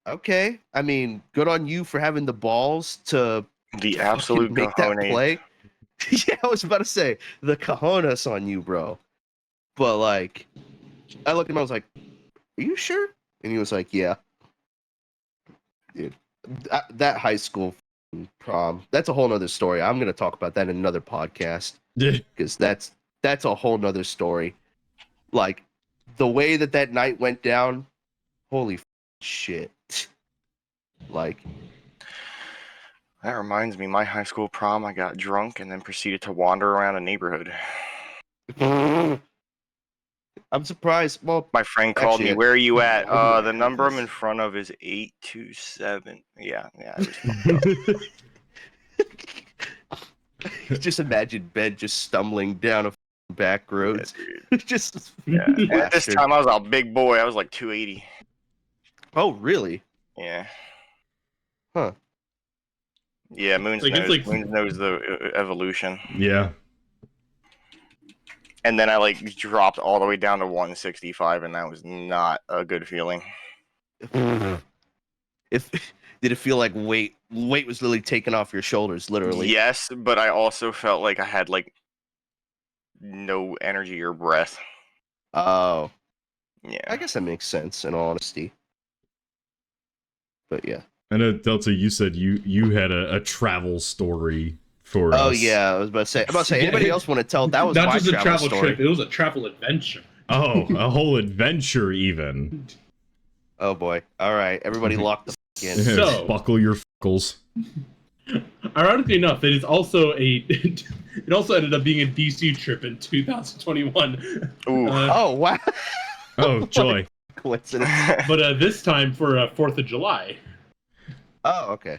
okay. I mean, good on you for having the balls to the absolute make that play. Yeah, I was about to say the cojones on you, bro. But like, I looked at him, I was like, "Are you sure?" And he was like, "Yeah." Dude, that high school prom—that's a whole nother story. I'm gonna talk about that in another podcast because that's a whole nother story. Like, the way that night went down, holy shit! Like. That reminds me, my high school prom, I got drunk and then proceeded to wander around a neighborhood. I'm surprised. Well, my friend called me. Where are you at? The number I'm in front of is 827. Yeah. It was just imagine Ben just stumbling down a back roads. Yeah, at this time, I was a big boy. I was like 280. Oh, really? Yeah. Huh. Yeah, Moon's knows the evolution. Yeah. And then I dropped all the way down to 165, and that was not a good feeling. Did it feel like weight was literally taken off your shoulders, literally? Yes, but I also felt like I had no energy or breath. Oh. Yeah. I guess that makes sense, in all honesty. But yeah. I know, Delta, you said you had a travel story for us. Oh yeah, I was about to say. Anybody else want to tell? That was not my just a travel story. trip; it was a travel adventure. Oh, a whole adventure, even. Oh boy! All right, everybody, lock the in. So, buckle your fuckles. Ironically enough, it also ended up being a DC trip in 2021. Oh wow! Oh joy! Coincidence. But this time for 4th of July. Oh, okay.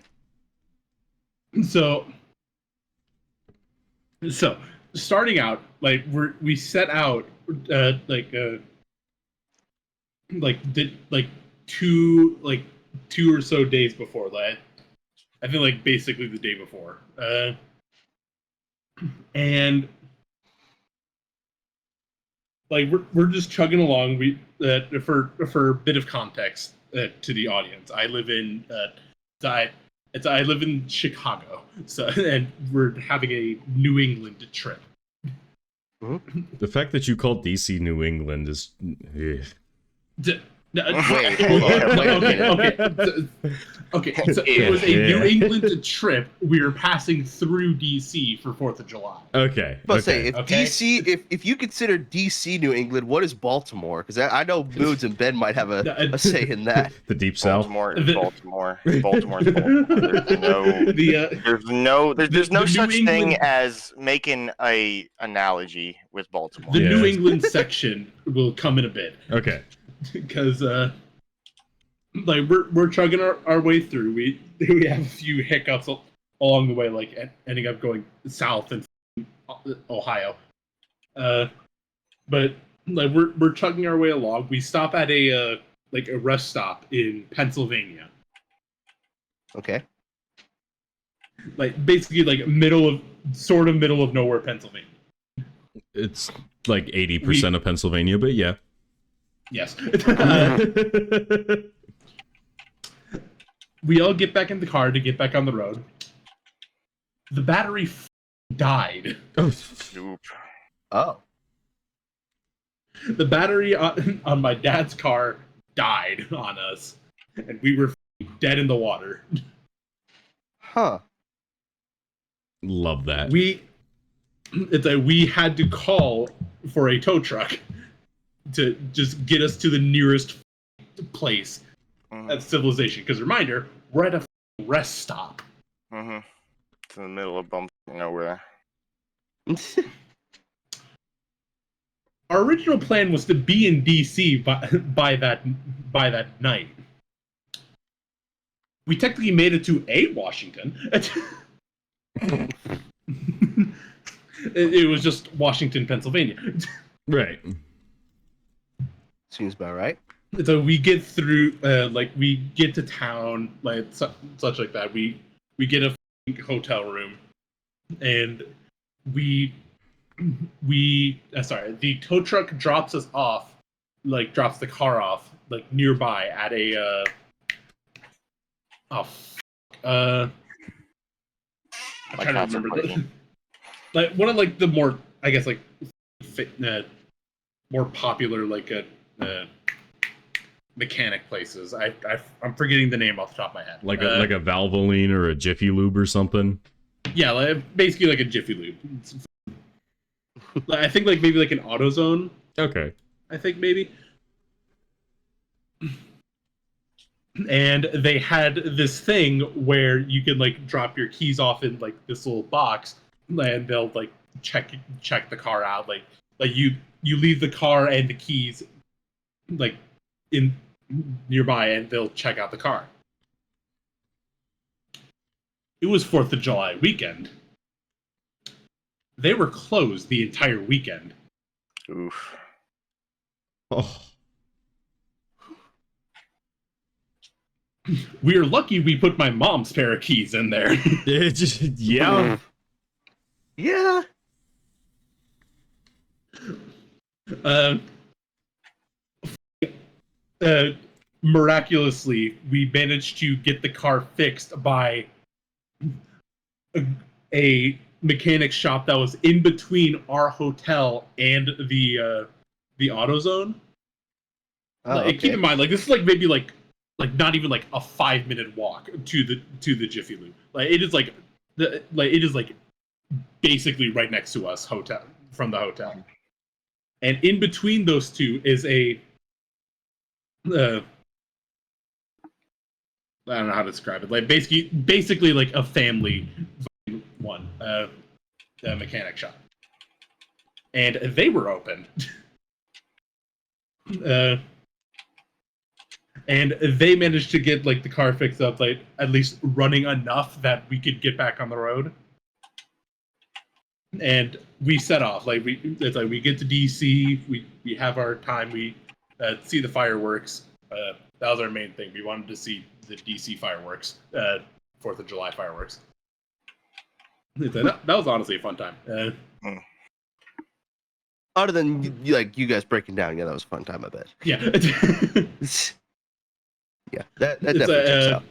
So starting out, we set out two or so days before that. I think basically the day before. And we're just chugging along. We for a bit of context to the audience, I live in I live in Chicago, and we're having a New England trip. The fact that you called DC New England is. Okay. So it was a New England trip. We were passing through DC for 4th of July. Okay. But say DC, if you consider DC New England, what is Baltimore? Because I know Moods and Ben might have a say in that. The Deep South. Baltimore's Baltimore. There's no such thing as making a analogy with Baltimore. The New England section will come in a bit. Okay. Because we're chugging our way through. We have a few hiccups along the way, ending up going south in Ohio. But we're chugging our way along. We stop at a rest stop in Pennsylvania. Okay. Like basically like sort of middle of nowhere, Pennsylvania. It's like 80% of Pennsylvania, but yeah. Yes. We all get back in the car to get back on the road. The battery died. Oop. Oh. The battery on my dad's car died on us, and we were dead in the water. Huh. Love that. We had to call for a tow truck to just get us to the nearest place at civilization. Because reminder, we're at a rest stop. Mm-hmm. It's in the middle of bump nowhere. Our original plan was to be in DC by that night. We technically made it to Washington. It was just Washington, Pennsylvania. Right. Seems about right. So we get through, we get to town, such like that. We get a hotel room, and the tow truck drops us off, drops the car off, nearby at a, I'm trying to remember one of the more, I guess, more popular mechanic places. I'm forgetting the name off the top of my head. Like a Valvoline or a Jiffy Lube or something. Yeah, basically like a Jiffy Lube. I think maybe an AutoZone. Okay. I think maybe. And they had this thing where you can drop your keys off in this little box, and they'll check the car out. You leave the car and the keys in nearby, and they'll check out the car. It was 4th of July weekend. They were closed the entire weekend. Oof. Oh. We are lucky we put my mom's pair of keys in there. Yeah. Yeah. Miraculously, we managed to get the car fixed by a mechanic shop that was in between our hotel and the AutoZone. Oh, okay. Keep in mind, this is maybe not even a 5-minute walk to the Jiffy Lube. It is basically right next to us from the hotel. And in between those two is a I don't know how to describe it. Basically a family one, a mechanic shop, and they were open. And they managed to get the car fixed up, at least running enough that we could get back on the road. And we set off. We get to DC. We have our time. We see the fireworks. That was our main thing. We wanted to see the DC fireworks, 4th of July fireworks. That was honestly a fun time. Other than you guys breaking down, yeah, that was a fun time. I bet. Yeah. Yeah, that definitely checks out.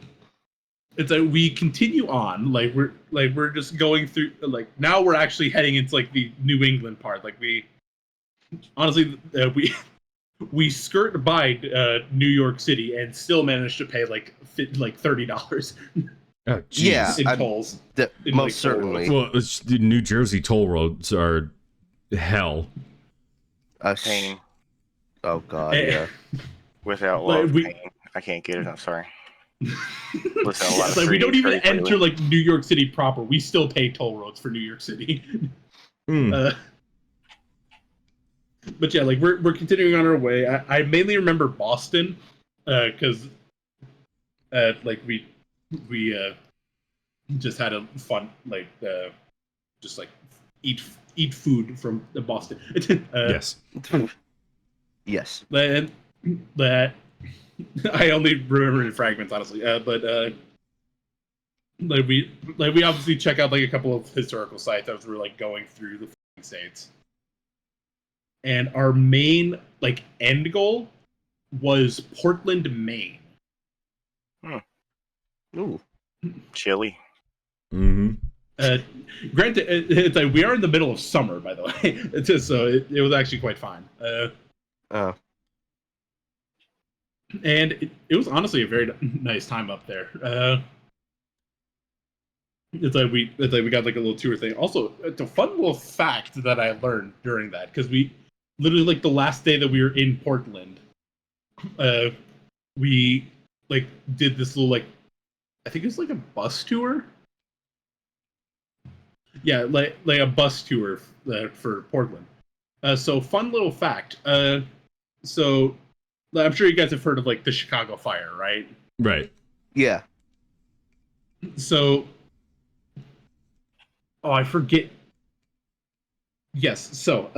It's we continue on. We're just going through. Now we're actually heading into the New England part. We honestly we skirt by New York City and still managed to pay $30. Oh, geez. Yeah, in tolls. Most certainly. Well, the New Jersey toll roads are hell. Pain. Oh God, yeah. Without love, pain. I can't get it. I'm sorry. Listen, a lot of we don't even enter New York City proper. We still pay toll roads for New York City. But yeah, we're continuing on our way. I mainly remember Boston, because we just had a fun just eat food from Boston. Yes. Yes. And that I only remember in fragments, honestly. But we obviously check out like a couple of historical sites as we're like going through the states, and our main like end goal was Portland, Maine. Ooh. Chilly. Mm-hmm. Granted, it's like we are in the middle of summer, by the way. It's just, so it was actually quite fine. Oh. And it was honestly a very nice time up there. It's like we got like a little tour thing. Also, it's a fun little fact that I learned during that, because we literally like the last day that we were in Portland, we like did this little like, I think it was like a bus tour. Yeah, like a bus tour for Portland. So fun little fact. So I'm sure you guys have heard of like the Chicago fire, right? Right. Yeah. So, I forget. Yes. So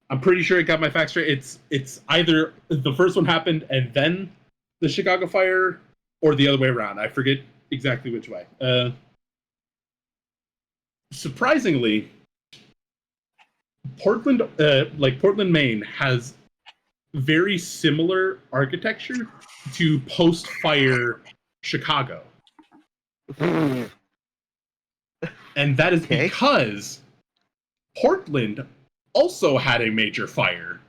I'm pretty sure I got my facts straight. It's either the first one happened and then the Chicago fire, or the other way around. I forget exactly which way. Surprisingly, Portland, Maine, has very similar architecture to post-fire Chicago, and that is Okay. because Portland also had a major fire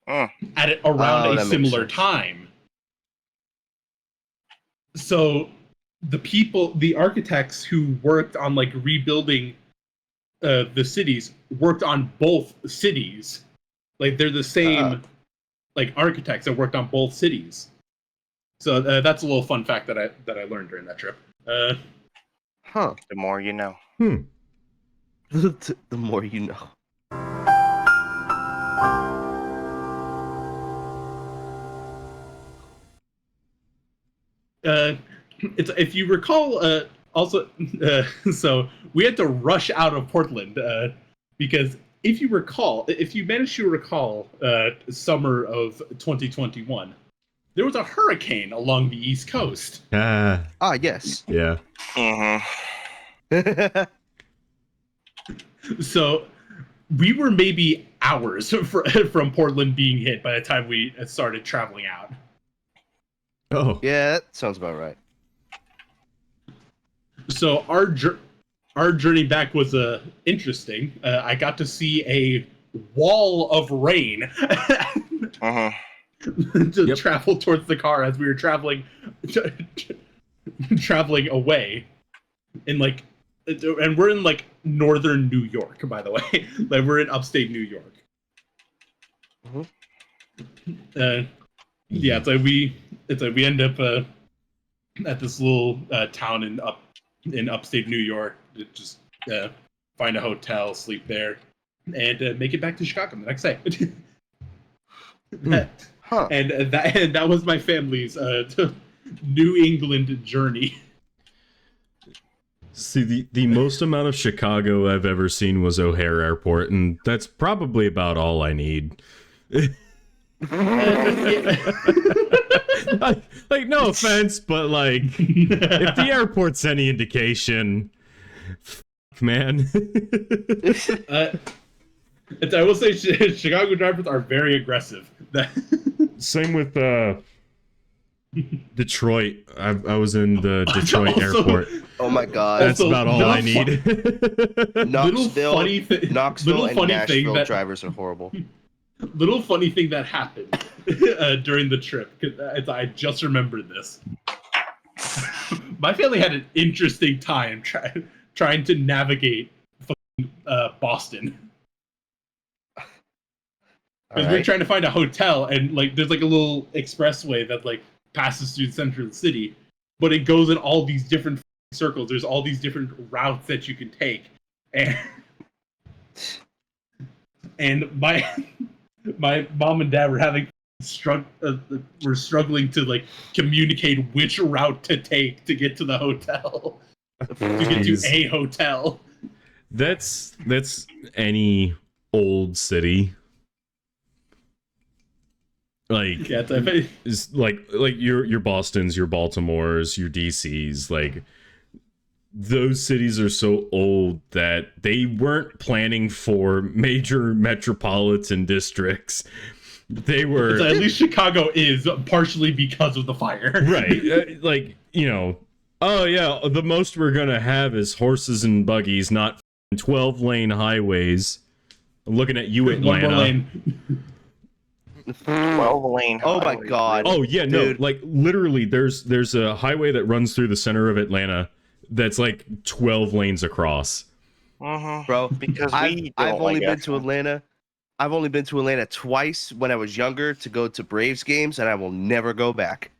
at around a that makes similar sense. time. So the architects who worked on like rebuilding the cities worked on both cities. Like they're the same like architects that worked on both cities. So that's a little fun fact that I learned during that trip. Huh. The more you know. The more you know. It's if you recall, also, so we had to rush out of Portland because if you manage to recall, summer of 2021, there was a hurricane along the East Coast. Yes. Yeah. Mm-hmm. So we were maybe hours from Portland being hit by the time we started traveling out. Oh. Yeah, that sounds about right. So our journey back was interesting. I got to see a wall of rain to travel towards the car as we were traveling away. And we're in like northern New York, by the way. Like we're in upstate New York. Yeah, it's like we end up at this little town in upstate New York to just find a hotel, sleep there, and make it back to Chicago the next day. Huh. And that was my family's New England journey. See, the most amount of Chicago I've ever seen was O'Hare Airport, and that's probably about all I need. Like, no offense, but like, if the airport's any indication, man. I will say Chicago drivers are very aggressive. Same with Detroit. I was in the Detroit Also, airport. Oh my god. That's about all I need. Knoxville little and funny Nashville thing drivers are horrible. Little funny thing that happened during the trip, because I just remembered this. My family had an interesting time trying to navigate Boston. Because we're trying to find a hotel, and like there's like a little expressway that like passes through the center of the city, but it goes in all these different circles. There's all these different routes that you can take, and my mom and dad were struggling to like communicate which route to take to get to the hotel, to get to a hotel. That's any old city. Like, Yeah, it's like your Bostons, your Baltimores, your DCs. Like, those cities are so old that they weren't planning for major metropolitan districts. They were So at least Chicago is partially because of the fire. right, like, you know, oh yeah, the most we're gonna have is horses and buggies, not 12-lane highways. I'm looking at you, One more Atlanta. lane. 12 lane. Oh my highway, God. really? Oh yeah, no, Dude. like literally, there's a highway that runs through the center of Atlanta that's like 12 lanes across. Bro, Because I've don't only like been to accidents. Atlanta. I've only been to Atlanta twice when I was younger to go to Braves games, and I will never go back.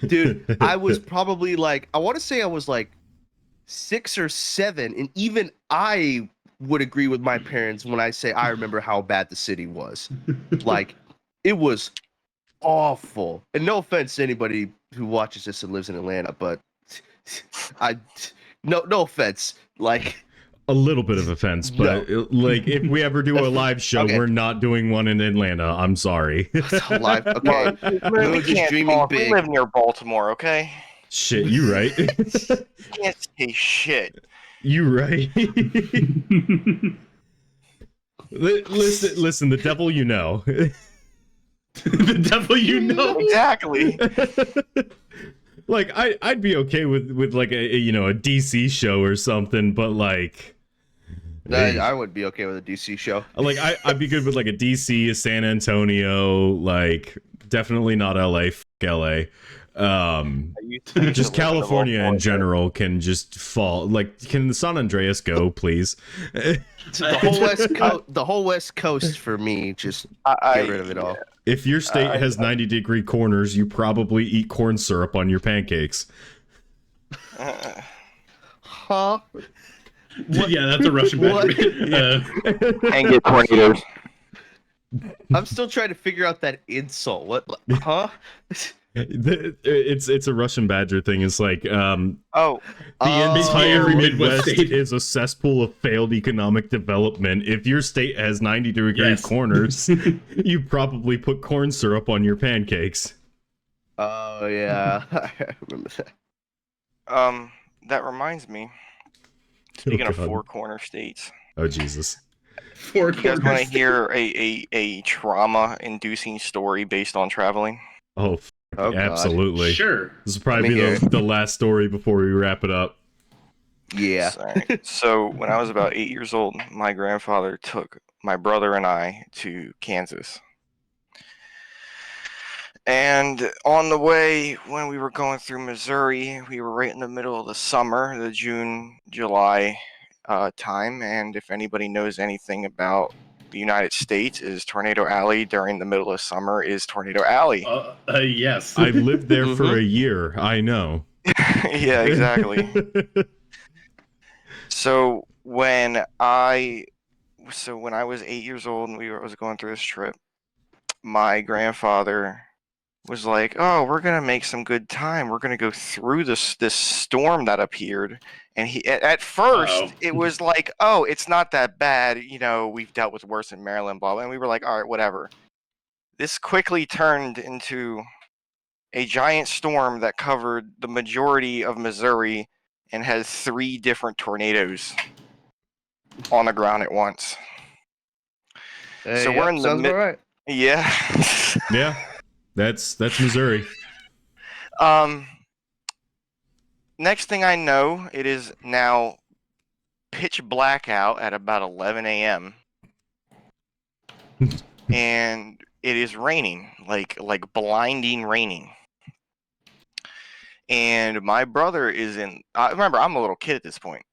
Dude, I was probably like, I want to say I was like 6 or 7, and even I would agree with my parents when I say I remember how bad the city was. Like, it was awful. And no offense to anybody who watches this and lives in Atlanta, but no offense. Like, a little bit of offense, but like if we ever do a live show, Okay. we're not doing one in Atlanta. I'm sorry. live. Okay, We we're just can't dreaming talk. big. We live near Baltimore, okay? Shit, you right. Can't say shit. You right. Listen, the devil you know. The devil you know. Exactly. Like I'd be okay with like a you know a DC show or something, but like I would be okay with a DC show. like I'd be good with like a DC, a San Antonio, like definitely not LA. Fuck LA. Just California in general can just fall. Like, can the San Andreas go, please? The whole West Coast for me, just get rid of it all. If your state has 90-degree corners, you probably eat corn syrup on your pancakes. Huh? Yeah, that's a Russian What? And get tornadoes. I'm still trying to figure out that insult. What? Huh? It's a Russian badger thing. It's like Oh, the entire every Midwest Midwest state. is a cesspool of failed economic development. If your state has 90-degree Yes. corners, you probably put corn syrup on your pancakes. Oh yeah, I remember that. that reminds me. Speaking of God. four corner states, Oh Jesus. Four you guys want corners. to hear a trauma-inducing story based on traveling? Oh, Oh, God. absolutely. Sure. This will probably Let me be hear the last story before we wrap it up. Yeah. Alright, so when I was about 8 years old, my grandfather took my brother and I to Kansas. And on the way, when we were going through Missouri, we were right in the middle of the summer, the June, July time. And if anybody knows anything about the United States, is Tornado Alley during the middle of summer is Tornado Alley. Yes. I lived there for a year. I know. Yeah, exactly. So when I was 8 years old and I was going through this trip, my grandfather was like, "Oh, we're gonna make some good time. We're gonna go through this storm that appeared." And he at first Uh-oh. it was like, "Oh, it's not that bad. You know, we've dealt with worse in Maryland, blah blah." And we were like, "All right, whatever." This quickly turned into a giant storm that covered the majority of Missouri and had 3 different tornadoes on the ground at once. So we're in the sounds mid- about right. Yeah. Yeah. That's Missouri. Next thing I know, it is now pitch black out at about 11 a.m. and it is raining, like blinding raining. And my brother is in. Remember, I'm a little kid at this point.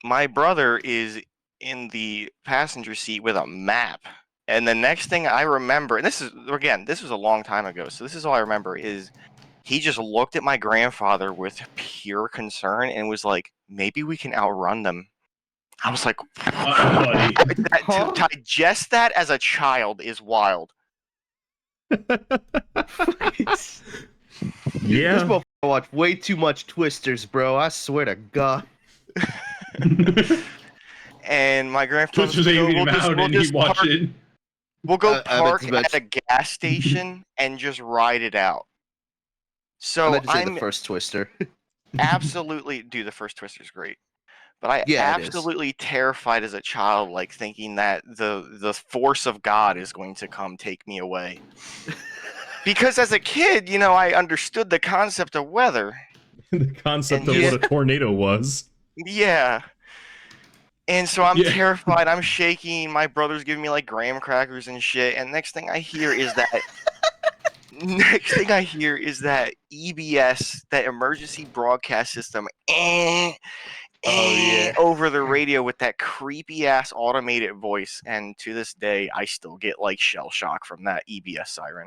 My brother is in the passenger seat with a map. And the next thing I remember, and this was a long time ago, so this is all I remember, is he just looked at my grandfather with pure concern and was like, "Maybe we can outrun them." I was like, Buddy. to digest that as a child is wild. This Yeah. motherfucker watched way too much Twisters, bro. I swear to God. And my grandfather Twitch was aiming him out and he watched park, it. we'll go I meant park to bet- at a gas station and just ride it out. I So meant to say I'm the first Twister. absolutely, dude, the first Twister's great. But I Yeah, it is. absolutely terrified as a child, like thinking that the force of God is going to come take me away. Because as a kid, you know, I understood the concept of weather. The concept And of yeah. what a tornado was. Yeah. And so I'm Yeah. terrified. I'm shaking. My brother's giving me like graham crackers and shit. And next thing I hear is that EBS, that emergency broadcast system, Oh, yeah. over the radio with that creepy ass automated voice. And to this day, I still get like shell shock from that EBS siren.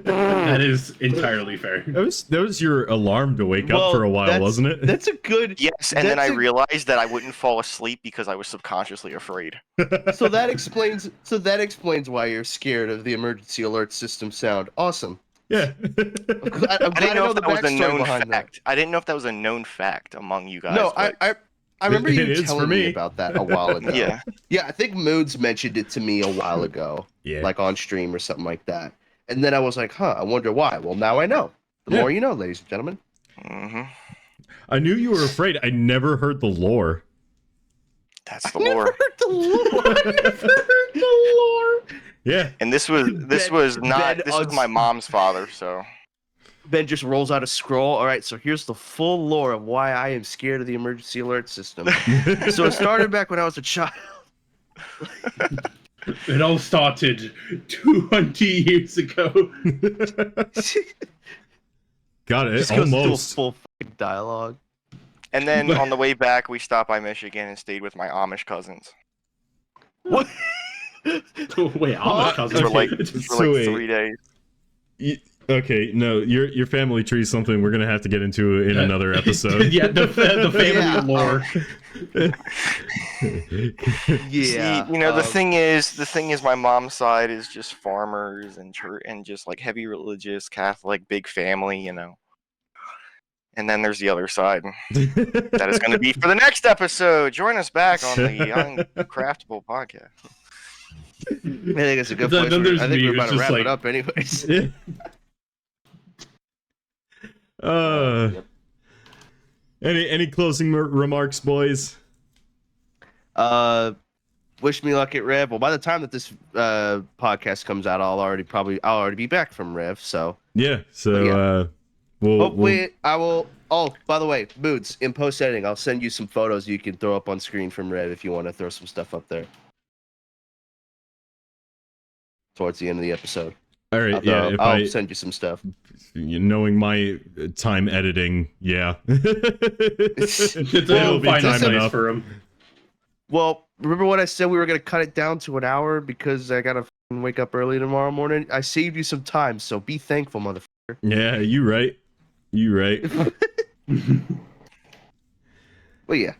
That is entirely fair. That was your alarm to wake up Well, for a while, that's- wasn't it? That's a good. Yes, and then I That's a- realized that I wouldn't fall asleep because I was subconsciously afraid. So that explains. So that explains why you're scared of the emergency alert system sound. Awesome. Yeah. I'm glad I didn't know I if that was a backstory known behind that. fact. I didn't know if that was a known fact among you guys. No, but I remember It you is for telling me me. about that a while ago. yeah. Yeah, I think Moods mentioned it to me a while ago, Yeah. like on stream or something like that. And then I was like, I wonder why. Well, now I know. The Yeah. more you know, ladies and gentlemen. hmm I knew you were afraid. I never heard the lore. That's I the never lore. heard the lore. I never heard the lore. Yeah. And this was my mom's father, so Ben just rolls out a scroll. All right, so here's the full lore of why I am scared of the emergency alert system. So it started back when I was a child. It all started 200 years ago. Got it. Just goes into a Almost. full fucking dialogue. and then on the way back we stopped by Michigan and stayed with my Amish cousins What? Wait, Amish cousins. for like So wait. 3 days. Okay, no, your family tree is something we're gonna have to get into in another episode. Yeah, the family Yeah. lore. Yeah. See, you know, the thing is my mom's side is just farmers and church and just like heavy religious Catholic big family, you know. And then there's the other side. That is going to be for the next episode. Join us back on the Uncraftable podcast. I think it's a good Then place. Where, there's I think me we're about who's to just wrap like- it up, anyways. Any closing remarks, boys? Wish me luck at Rev. Well, by the time that this podcast comes out, I'll already be back from Rev. So Yeah. So Yeah. we'll hopefully I will. Oh, by the way, Moods, in post editing, I'll send you some photos you can throw up on screen from Rev if you want to throw some stuff up there towards the end of the episode. all right. If I'll send you some stuff. knowing my time editing, yeah. It's It'll a be fine time place enough. for him. Well, remember what I said we were gonna cut it down to an hour because I gotta wake up early tomorrow morning? I saved you some time, so be thankful, motherfucker. Yeah, you right. You right. Well, yeah.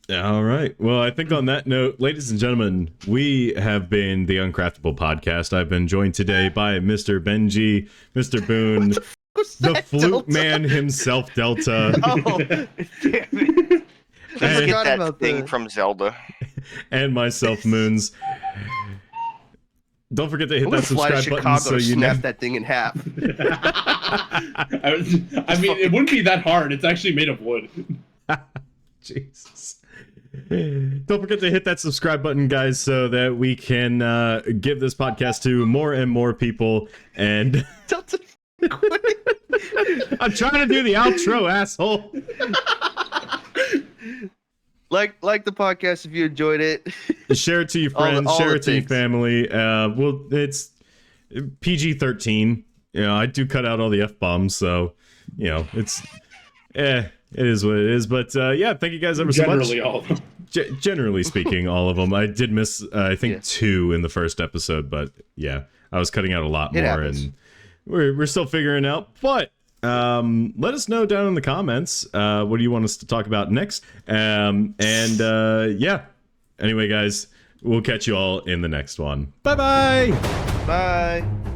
All right. Well, I think on that note, ladies and gentlemen, we have been the Uncraftable Podcast. I've been joined today by Mr. Benji, Mr. Boone, What's the that, flute Delta? man himself, Delta, Oh, damn it. Just And- get forgot that about thing that. from Zelda. and myself, Moons. Don't forget to hit I'm gonna that fly to subscribe button Chicago so to you snap know. that thing in half. I mean, it wouldn't be that hard. It's actually made of wood. Jesus. Don't forget to hit that subscribe button, guys, so that we can give this podcast to more and more people. And Delta. I'm trying to do the outro, asshole. like the podcast if you enjoyed it. Share it to your All the- friends. all Share the it to your things. family. Well, it's PG-13. You know, I do cut out all the F-bombs, so you know it's. It is what it is. But yeah, thank you guys ever so much. Generally, all of them. Generally speaking, all of them. I did miss, I think, Yeah. 2 in the first episode, but yeah, I was cutting out a lot It more, happens. and we're still figuring out. But let us know down in the comments what do you want us to talk about next. Yeah. Anyway, guys, we'll catch you all in the next one. Bye bye. Bye.